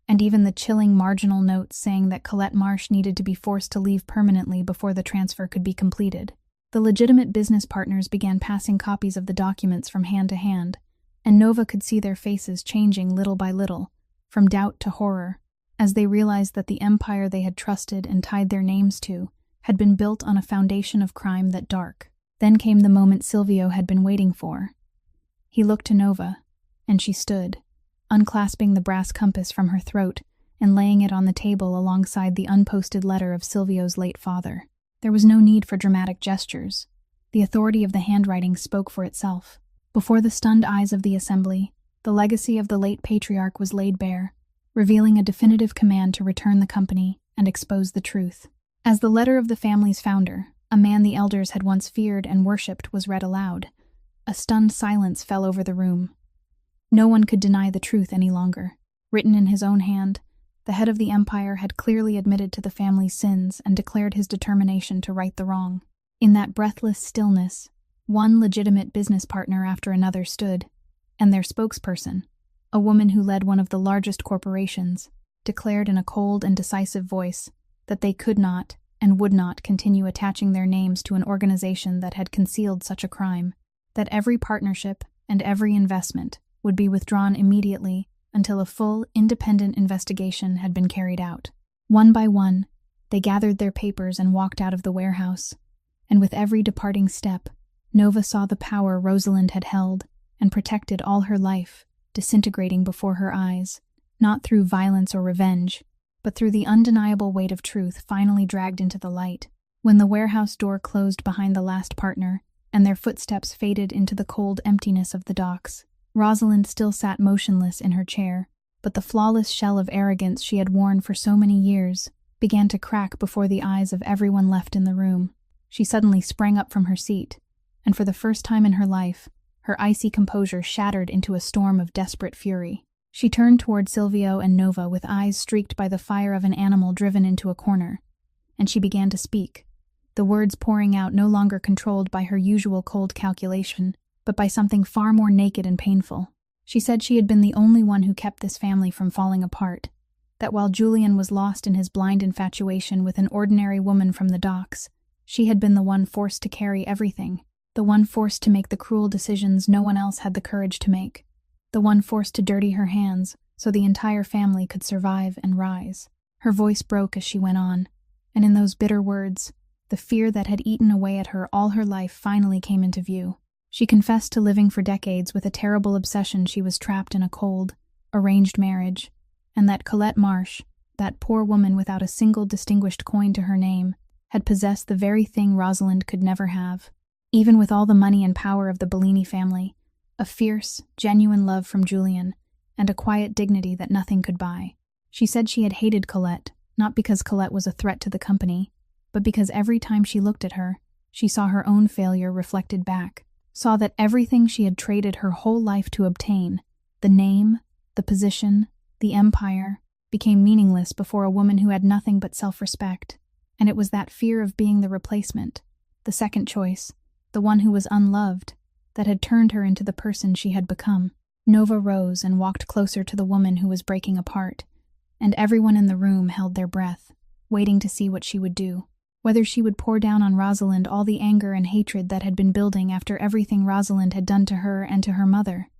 and even the chilling marginal notes saying that Colette Marsh needed to be forced to leave permanently before the transfer could be completed. The legitimate business partners began passing copies of the documents from hand to hand, and Nova could see their faces changing little by little, from doubt to horror, as they realized that the empire they had trusted and tied their names to had been built on a foundation of crime that dark. Then came the moment Silvio had been waiting for. He looked to Nova, and she stood, unclasping the brass compass from her throat and laying it on the table alongside the unposted letter of Silvio's late father. There was no need for dramatic gestures. The authority of the handwriting spoke for itself. Before the stunned eyes of the assembly, the legacy of the late patriarch was laid bare, revealing a definitive command to return the company and expose the truth. As the letter of the family's founder, a man the elders had once feared and worshipped, was read aloud, a stunned silence fell over the room. No one could deny the truth any longer. Written in his own hand, the head of the empire had clearly admitted to the family's sins and declared his determination to right the wrong. In that breathless stillness, one legitimate business partner after another stood, and their spokesperson, a woman who led one of the largest corporations, declared in a cold and decisive voice that they could not and would not continue attaching their names to an organization that had concealed such a crime, that every partnership and every investment would be withdrawn immediately until a full, independent investigation had been carried out. One by one, they gathered their papers and walked out of the warehouse, and with every departing step, Nova saw the power Rosalind had held and protected all her life disintegrating before her eyes, not through violence or revenge, but through the undeniable weight of truth finally dragged into the light. When the warehouse door closed behind the last partner, and their footsteps faded into the cold emptiness of the docks, Rosalind still sat motionless in her chair, but the flawless shell of arrogance she had worn for so many years began to crack before the eyes of everyone left in the room. She suddenly sprang up from her seat, and for the first time in her life, her icy composure shattered into a storm of desperate fury. She turned toward Silvio and Nova with eyes streaked by the fire of an animal driven into a corner, and she began to speak, the words pouring out no longer controlled by her usual cold calculation, but by something far more naked and painful. She said she had been the only one who kept this family from falling apart, that while Julian was lost in his blind infatuation with an ordinary woman from the docks, she had been the one forced to carry everything, the one forced to make the cruel decisions no one else had the courage to make, the one forced to dirty her hands so the entire family could survive and rise. Her voice broke as she went on, and in those bitter words, the fear that had eaten away at her all her life finally came into view. She confessed to living for decades with a terrible obsession she was trapped in a cold, arranged marriage, and that Colette Marsh, that poor woman without a single distinguished coin to her name, had possessed the very thing Rosalind could never have. Even with all the money and power of the Bellini family, a fierce, genuine love from Julian, and a quiet dignity that nothing could buy. She said she had hated Colette, not because Colette was a threat to the company, but because every time she looked at her, she saw her own failure reflected back, saw that everything she had traded her whole life to obtain, the name, the position, the empire, became meaningless before a woman who had nothing but self-respect. And it was that fear of being the replacement, the second choice, the one who was unloved, that had turned her into the person she had become. Nova rose and walked closer to the woman who was breaking apart, and everyone in the room held their breath, waiting to see what she would do. Whether she would pour down on Rosalind all the anger and hatred that had been building after everything Rosalind had done to her and to her mother.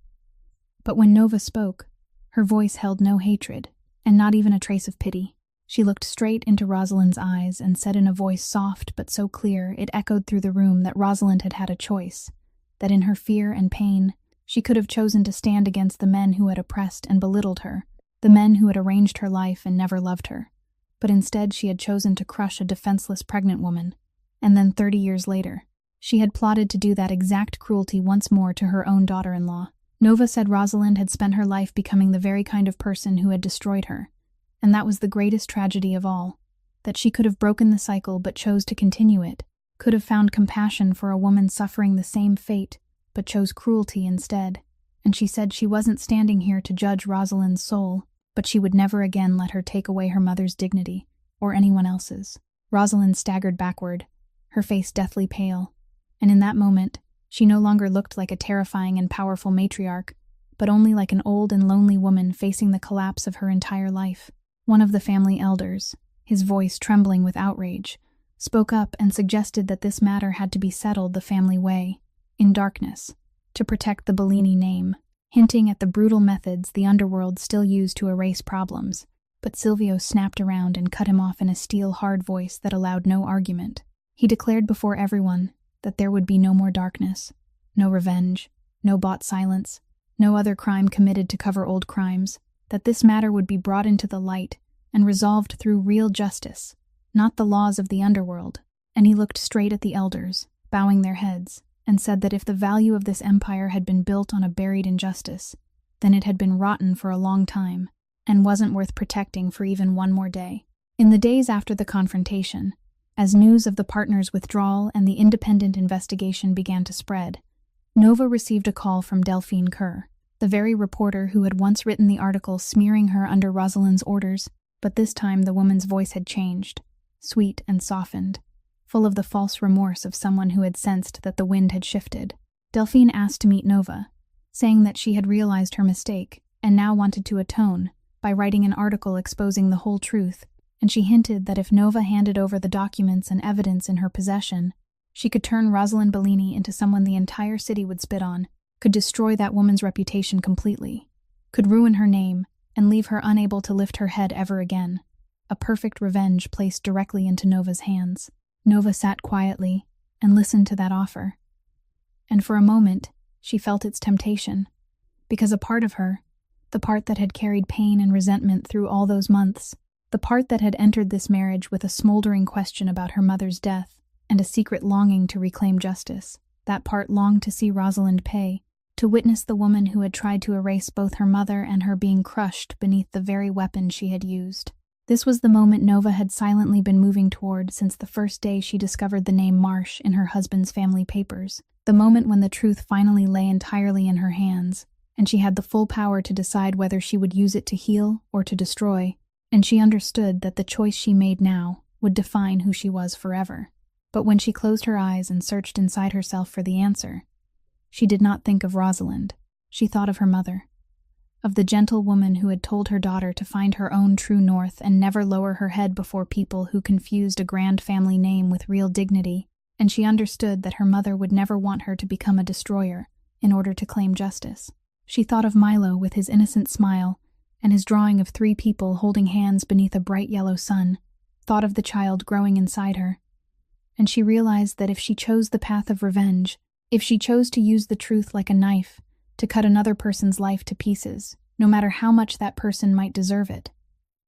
But when Nova spoke, her voice held no hatred, and not even a trace of pity. She looked straight into Rosalind's eyes and said in a voice soft but so clear it echoed through the room that Rosalind had had a choice, that in her fear and pain, she could have chosen to stand against the men who had oppressed and belittled her, the men who had arranged her life and never loved her. But instead she had chosen to crush a defenseless pregnant woman, and then 30 years later, she had plotted to do that exact cruelty once more to her own daughter-in-law. Nova said Rosalind had spent her life becoming the very kind of person who had destroyed her, and that was the greatest tragedy of all, that she could have broken the cycle but chose to continue it, could have found compassion for a woman suffering the same fate but chose cruelty instead. And she said she wasn't standing here to judge Rosalind's soul, but she would never again let her take away her mother's dignity, or anyone else's. Rosalind staggered backward, her face deathly pale, and in that moment, she no longer looked like a terrifying and powerful matriarch, but only like an old and lonely woman facing the collapse of her entire life. One of the family elders, his voice trembling with outrage, spoke up and suggested that this matter had to be settled the family way, in darkness, to protect the Bellini name, hinting at the brutal methods the underworld still used to erase problems. But Silvio snapped around and cut him off in a steel-hard voice that allowed no argument. He declared before everyone that there would be no more darkness, no revenge, no bought silence, no other crime committed to cover old crimes, that this matter would be brought into the light and resolved through real justice, not the laws of the underworld. And he looked straight at the elders, bowing their heads, and said that if the value of this empire had been built on a buried injustice, then it had been rotten for a long time, and wasn't worth protecting for even one more day. In the days after the confrontation, as news of the partners' withdrawal and the independent investigation began to spread, Nova received a call from Delphine Kerr, the very reporter who had once written the article smearing her under Rosalind's orders, but this time the woman's voice had changed, sweet and softened, full of the false remorse of someone who had sensed that the wind had shifted. Delphine asked to meet Nova, saying that she had realized her mistake and now wanted to atone by writing an article exposing the whole truth, and she hinted that if Nova handed over the documents and evidence in her possession, she could turn Rosalind Bellini into someone the entire city would spit on, could destroy that woman's reputation completely, could ruin her name and leave her unable to lift her head ever again. A perfect revenge placed directly into Nova's hands. Nova sat quietly and listened to that offer. And for a moment, she felt its temptation, because a part of her, the part that had carried pain and resentment through all those months, The part that had entered this marriage with a smoldering question about her mother's death and a secret longing to reclaim justice. That part longed to see Rosalind pay, to witness the woman who had tried to erase both her mother and her being crushed beneath the very weapon she had used. This was the moment Nova had silently been moving toward since the first day she discovered the name Marsh in her husband's family papers, the moment when the truth finally lay entirely in her hands, and she had the full power to decide whether she would use it to heal or to destroy, and she understood that the choice she made now would define who she was forever. But when she closed her eyes and searched inside herself for the answer, she did not think of Rosalind. She thought of her mother, of the gentle woman who had told her daughter to find her own true north and never lower her head before people who confused a grand family name with real dignity, and she understood that her mother would never want her to become a destroyer in order to claim justice. She thought of Milo with his innocent smile and his drawing of 3 people holding hands beneath a bright yellow sun, thought of the child growing inside her, and she realized that if she chose the path of revenge, if she chose to use the truth like a knife to cut another person's life to pieces, no matter how much that person might deserve it,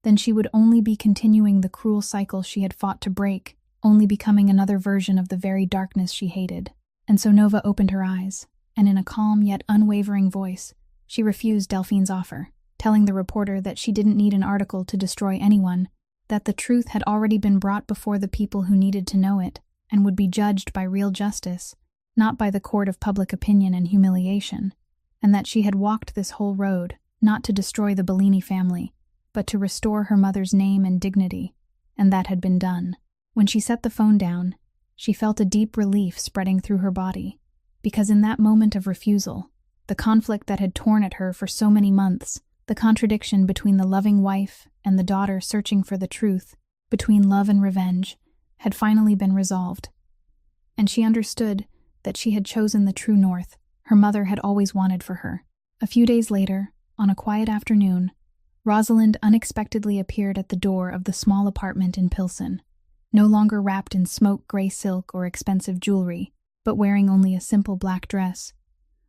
then she would only be continuing the cruel cycle she had fought to break, only becoming another version of the very darkness she hated. And so Nova opened her eyes, and in a calm yet unwavering voice, she refused Delphine's offer, telling the reporter that she didn't need an article to destroy anyone, that the truth had already been brought before the people who needed to know it, and would be judged by real justice, not by the court of public opinion and humiliation, and that she had walked this whole road, not to destroy the Bellini family, but to restore her mother's name and dignity, and that had been done. When she set the phone down, she felt a deep relief spreading through her body, because in that moment of refusal, the conflict that had torn at her for so many months, the contradiction between the loving wife and the daughter searching for the truth, between love and revenge, had finally been resolved. And she understood that she had chosen the true north her mother had always wanted for her. A few days later, on a quiet afternoon, Rosalind unexpectedly appeared at the door of the small apartment in Pilsen, no longer wrapped in smoke-gray silk or expensive jewelry, but wearing only a simple black dress,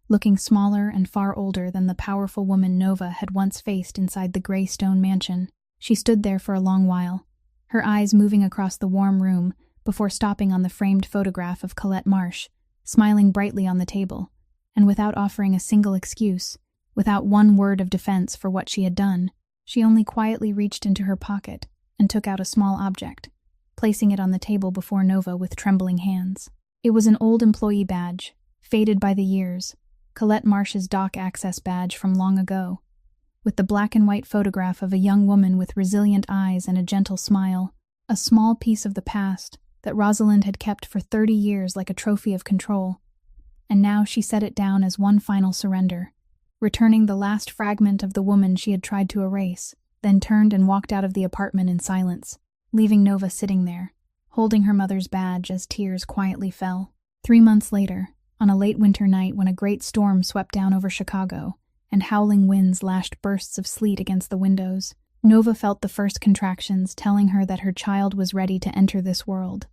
looking smaller and far older than the powerful woman Nova had once faced inside the gray stone mansion. She stood there for a long while, her eyes moving across the warm room before stopping on the framed photograph of Colette Marsh, smiling brightly on the table, and without offering a single excuse, without one word of defense for what she had done, she only quietly reached into her pocket and took out a small object, placing it on the table before Nova with trembling hands. It was an old employee badge, faded by the years, Colette Marsh's dock access badge from long ago, with the black and white photograph of a young woman with resilient eyes and a gentle smile, a small piece of the past that Rosalind had kept for 30 years like a trophy of control. And now she set it down as one final surrender, returning the last fragment of the woman she had tried to erase, then turned and walked out of the apartment in silence, leaving Nova sitting there, holding her mother's badge as tears quietly fell. 3 months later, on a late winter night when a great storm swept down over Chicago, and howling winds lashed bursts of sleet against the windows, Nova felt the first contractions telling her that her child was ready to enter this world.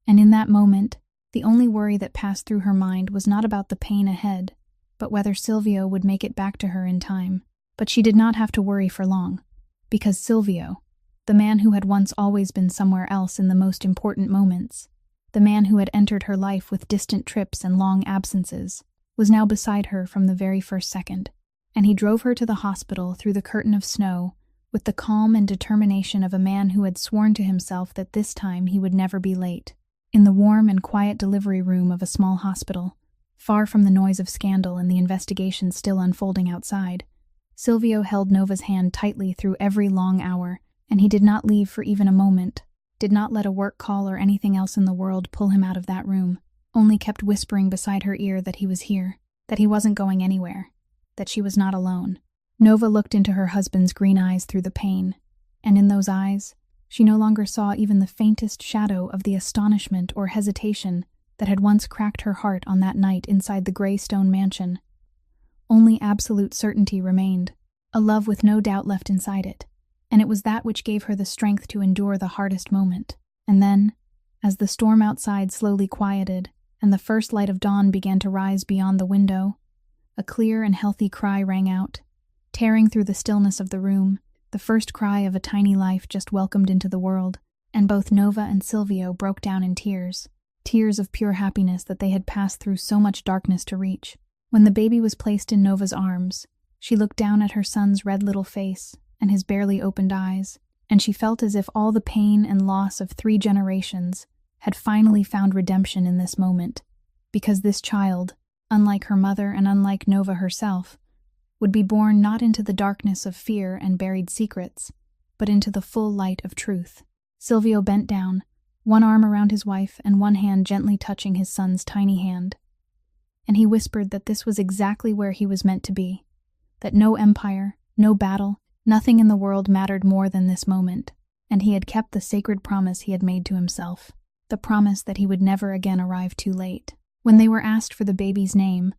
And in that moment, the only worry that passed through her mind was not about the pain ahead, but whether Silvio would make it back to her in time. But she did not have to worry for long, because Silvio, the man who had once always been somewhere else in the most important moments, the man who had entered her life with distant trips and long absences, was now beside her from the very first second, and he drove her to the hospital through the curtain of snow with the calm and determination of a man who had sworn to himself that this time he would never be late. In the warm and quiet delivery room of a small hospital, far from the noise of scandal and the investigation still unfolding outside, Silvio held Nova's hand tightly through every long hour, and he did not leave for even a moment, did not let a work call or anything else in the world pull him out of that room, only kept whispering beside her ear that he was here, that he wasn't going anywhere, that she was not alone. Nova looked into her husband's green eyes through the pain, and in those eyes, she no longer saw even the faintest shadow of the astonishment or hesitation that had once cracked her heart on that night inside the gray stone mansion. Only absolute certainty remained, a love with no doubt left inside it, and it was that which gave her the strength to endure the hardest moment. And then, as the storm outside slowly quieted and the first light of dawn began to rise beyond the window, a clear and healthy cry rang out, tearing through the stillness of the room, the first cry of a tiny life just welcomed into the world, and both Nova and Silvio broke down in tears, tears of pure happiness that they had passed through so much darkness to reach. When the baby was placed in Nova's arms, she looked down at her son's red little face and his barely opened eyes, and she felt as if all the pain and loss of 3 generations had finally found redemption in this moment, because this child, unlike her mother and unlike Nova herself, would be born not into the darkness of fear and buried secrets, but into the full light of truth. Silvio bent down, one arm around his wife and one hand gently touching his son's tiny hand. And he whispered that this was exactly where he was meant to be, that no empire, no battle, nothing in the world mattered more than this moment, and he had kept the sacred promise he had made to himself, the promise that he would never again arrive too late. When they were asked for the baby's name,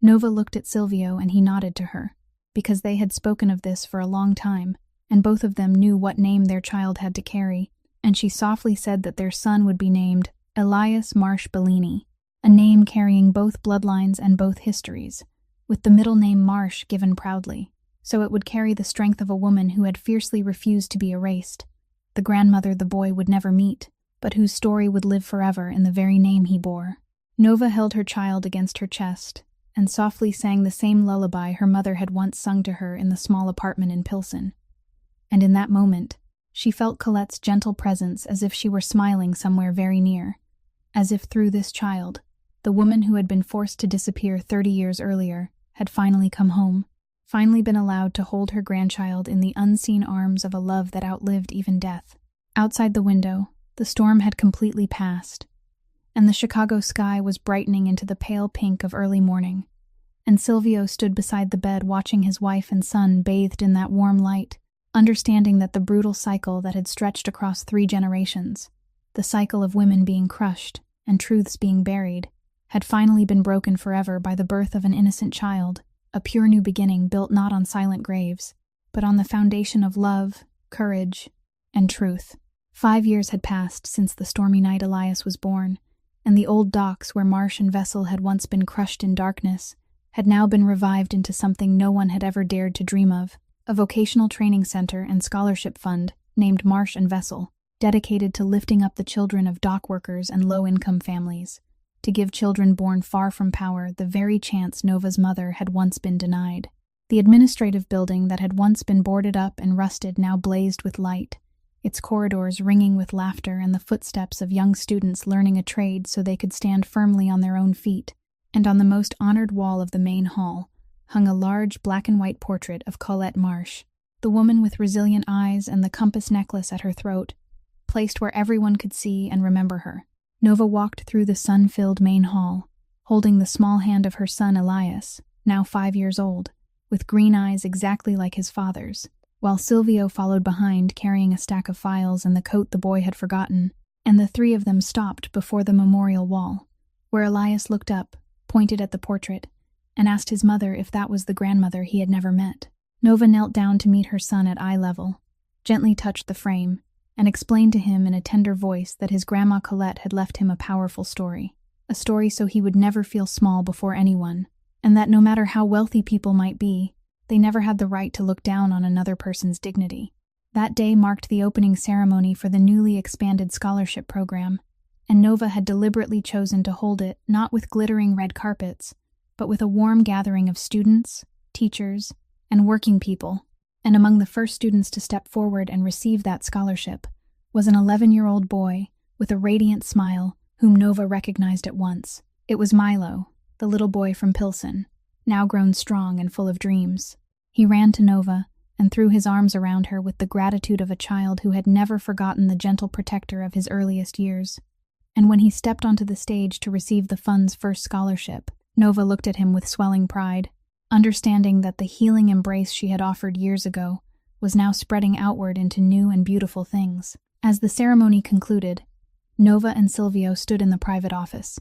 Nova looked at Silvio and he nodded to her, because they had spoken of this for a long time, and both of them knew what name their child had to carry, and she softly said that their son would be named Elias Marsh Bellini, a name carrying both bloodlines and both histories, with the middle name Marsh given proudly, so it would carry the strength of a woman who had fiercely refused to be erased, the grandmother the boy would never meet, but whose story would live forever in the very name he bore. Nova held her child against her chest and softly sang the same lullaby her mother had once sung to her in the small apartment in Pilsen. And in that moment, she felt Colette's gentle presence as if she were smiling somewhere very near, as if through this child, the woman who had been forced to disappear 30 years earlier had finally come home, finally been allowed to hold her grandchild in the unseen arms of a love that outlived even death. Outside the window, the storm had completely passed, and the Chicago sky was brightening into the pale pink of early morning, and Silvio stood beside the bed watching his wife and son bathed in that warm light, understanding that the brutal cycle that had stretched across 3 generations, the cycle of women being crushed and truths being buried, had finally been broken forever by the birth of an innocent child, a pure new beginning built not on silent graves, but on the foundation of love, courage, and truth. 5 years had passed since the stormy night Elias was born, and the old docks where Marsh and vessel had once been crushed in darkness had now been revived into something no one had ever dared to dream of, a vocational training center and scholarship fund named Marsh and Vessel, dedicated to lifting up the children of dock workers and low-income families, to give children born far from power the very chance Nova's mother had once been denied. The administrative building that had once been boarded up and rusted now blazed with light, its corridors ringing with laughter and the footsteps of young students learning a trade so they could stand firmly on their own feet, and on the most honored wall of the main hall hung a large black-and-white portrait of Colette Marsh, the woman with resilient eyes and the compass necklace at her throat, placed where everyone could see and remember her. Nova walked through the sun-filled main hall, holding the small hand of her son Elias, now 5 years old, with green eyes exactly like his father's, while Silvio followed behind carrying a stack of files and the coat the boy had forgotten, and the 3 of them stopped before the memorial wall, where Elias looked up, pointed at the portrait, and asked his mother if that was the grandmother he had never met. Nova knelt down to meet her son at eye level, gently touched the frame, and explained to him in a tender voice that his grandma Colette had left him a powerful story, a story so he would never feel small before anyone, and that no matter how wealthy people might be, they never had the right to look down on another person's dignity. That day marked the opening ceremony for the newly expanded scholarship program, and Nova had deliberately chosen to hold it not with glittering red carpets, but with a warm gathering of students, teachers, and working people. And among the first students to step forward and receive that scholarship was an 11-year-old boy with a radiant smile whom Nova recognized at once. It was Milo, the little boy from Pilsen, now grown strong and full of dreams. He ran to Nova and threw his arms around her with the gratitude of a child who had never forgotten the gentle protector of his earliest years. And when he stepped onto the stage to receive the fund's first scholarship, Nova looked at him with swelling pride, understanding that the healing embrace she had offered years ago was now spreading outward into new and beautiful things. As the ceremony concluded, Nova and Silvio stood in the private office,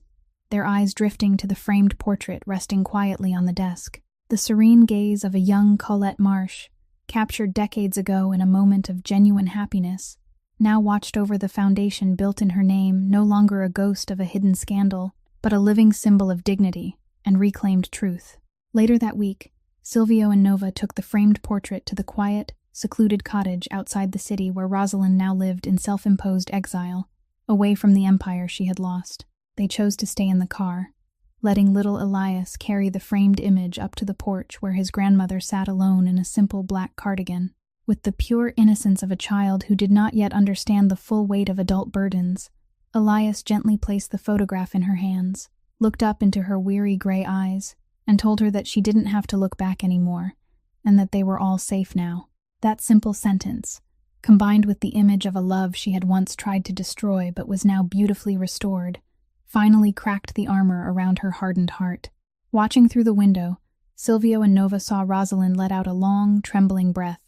their eyes drifting to the framed portrait resting quietly on the desk. The serene gaze of a young Colette Marsh, captured decades ago in a moment of genuine happiness, now watched over the foundation built in her name, no longer a ghost of a hidden scandal, but a living symbol of dignity and reclaimed truth. Later that week, Silvio and Nova took the framed portrait to the quiet, secluded cottage outside the city where Rosalind now lived in self-imposed exile, away from the empire she had lost. They chose to stay in the car, letting little Elias carry the framed image up to the porch where his grandmother sat alone in a simple black cardigan. With the pure innocence of a child who did not yet understand the full weight of adult burdens, Elias gently placed the photograph in her hands, looked up into her weary gray eyes, and told her that she didn't have to look back anymore, and that they were all safe now. That simple sentence, combined with the image of a love she had once tried to destroy but was now beautifully restored, finally cracked the armor around her hardened heart. Watching through the window, Silvio and Nova saw Rosalind let out a long, trembling breath,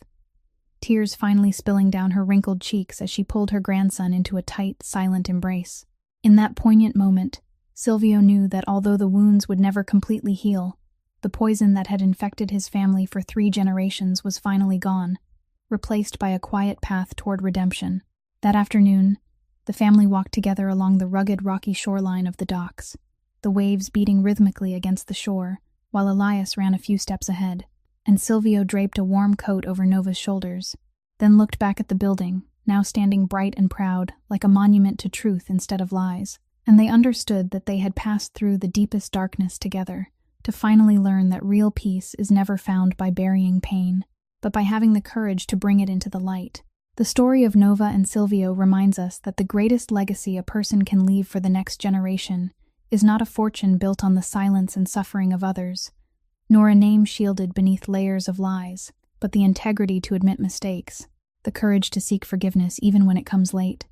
tears finally spilling down her wrinkled cheeks as she pulled her grandson into a tight, silent embrace. In that poignant moment, Silvio knew that although the wounds would never completely heal, the poison that had infected his family for 3 generations was finally gone, replaced by a quiet path toward redemption. That afternoon, the family walked together along the rugged, rocky shoreline of the docks, the waves beating rhythmically against the shore, while Elias ran a few steps ahead, and Silvio draped a warm coat over Nova's shoulders, then looked back at the building, now standing bright and proud, like a monument to truth instead of lies. And they understood that they had passed through the deepest darkness together, to finally learn that real peace is never found by burying pain, but by having the courage to bring it into the light. The story of Nova and Silvio reminds us that the greatest legacy a person can leave for the next generation is not a fortune built on the silence and suffering of others, nor a name shielded beneath layers of lies, but the integrity to admit mistakes, the courage to seek forgiveness even when it comes late,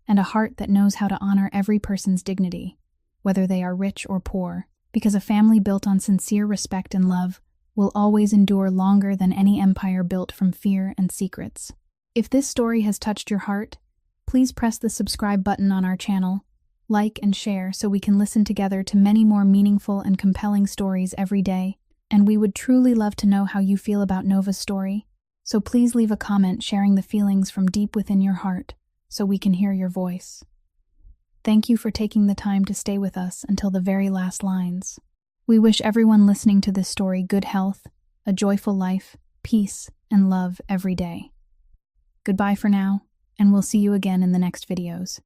and a heart that knows how to honor every person's dignity, whether they are rich or poor, because a family built on sincere respect and love will always endure longer than any empire built from fear and secrets. If this story has touched your heart, please press the subscribe button on our channel, like and share so we can listen together to many more meaningful and compelling stories every day. And we would truly love to know how you feel about Nova's story, so please leave a comment sharing the feelings from deep within your heart so we can hear your voice. Thank you for taking the time to stay with us until the very last lines. We wish everyone listening to this story good health, a joyful life, peace, and love every day. Goodbye for now, and we'll see you again in the next videos.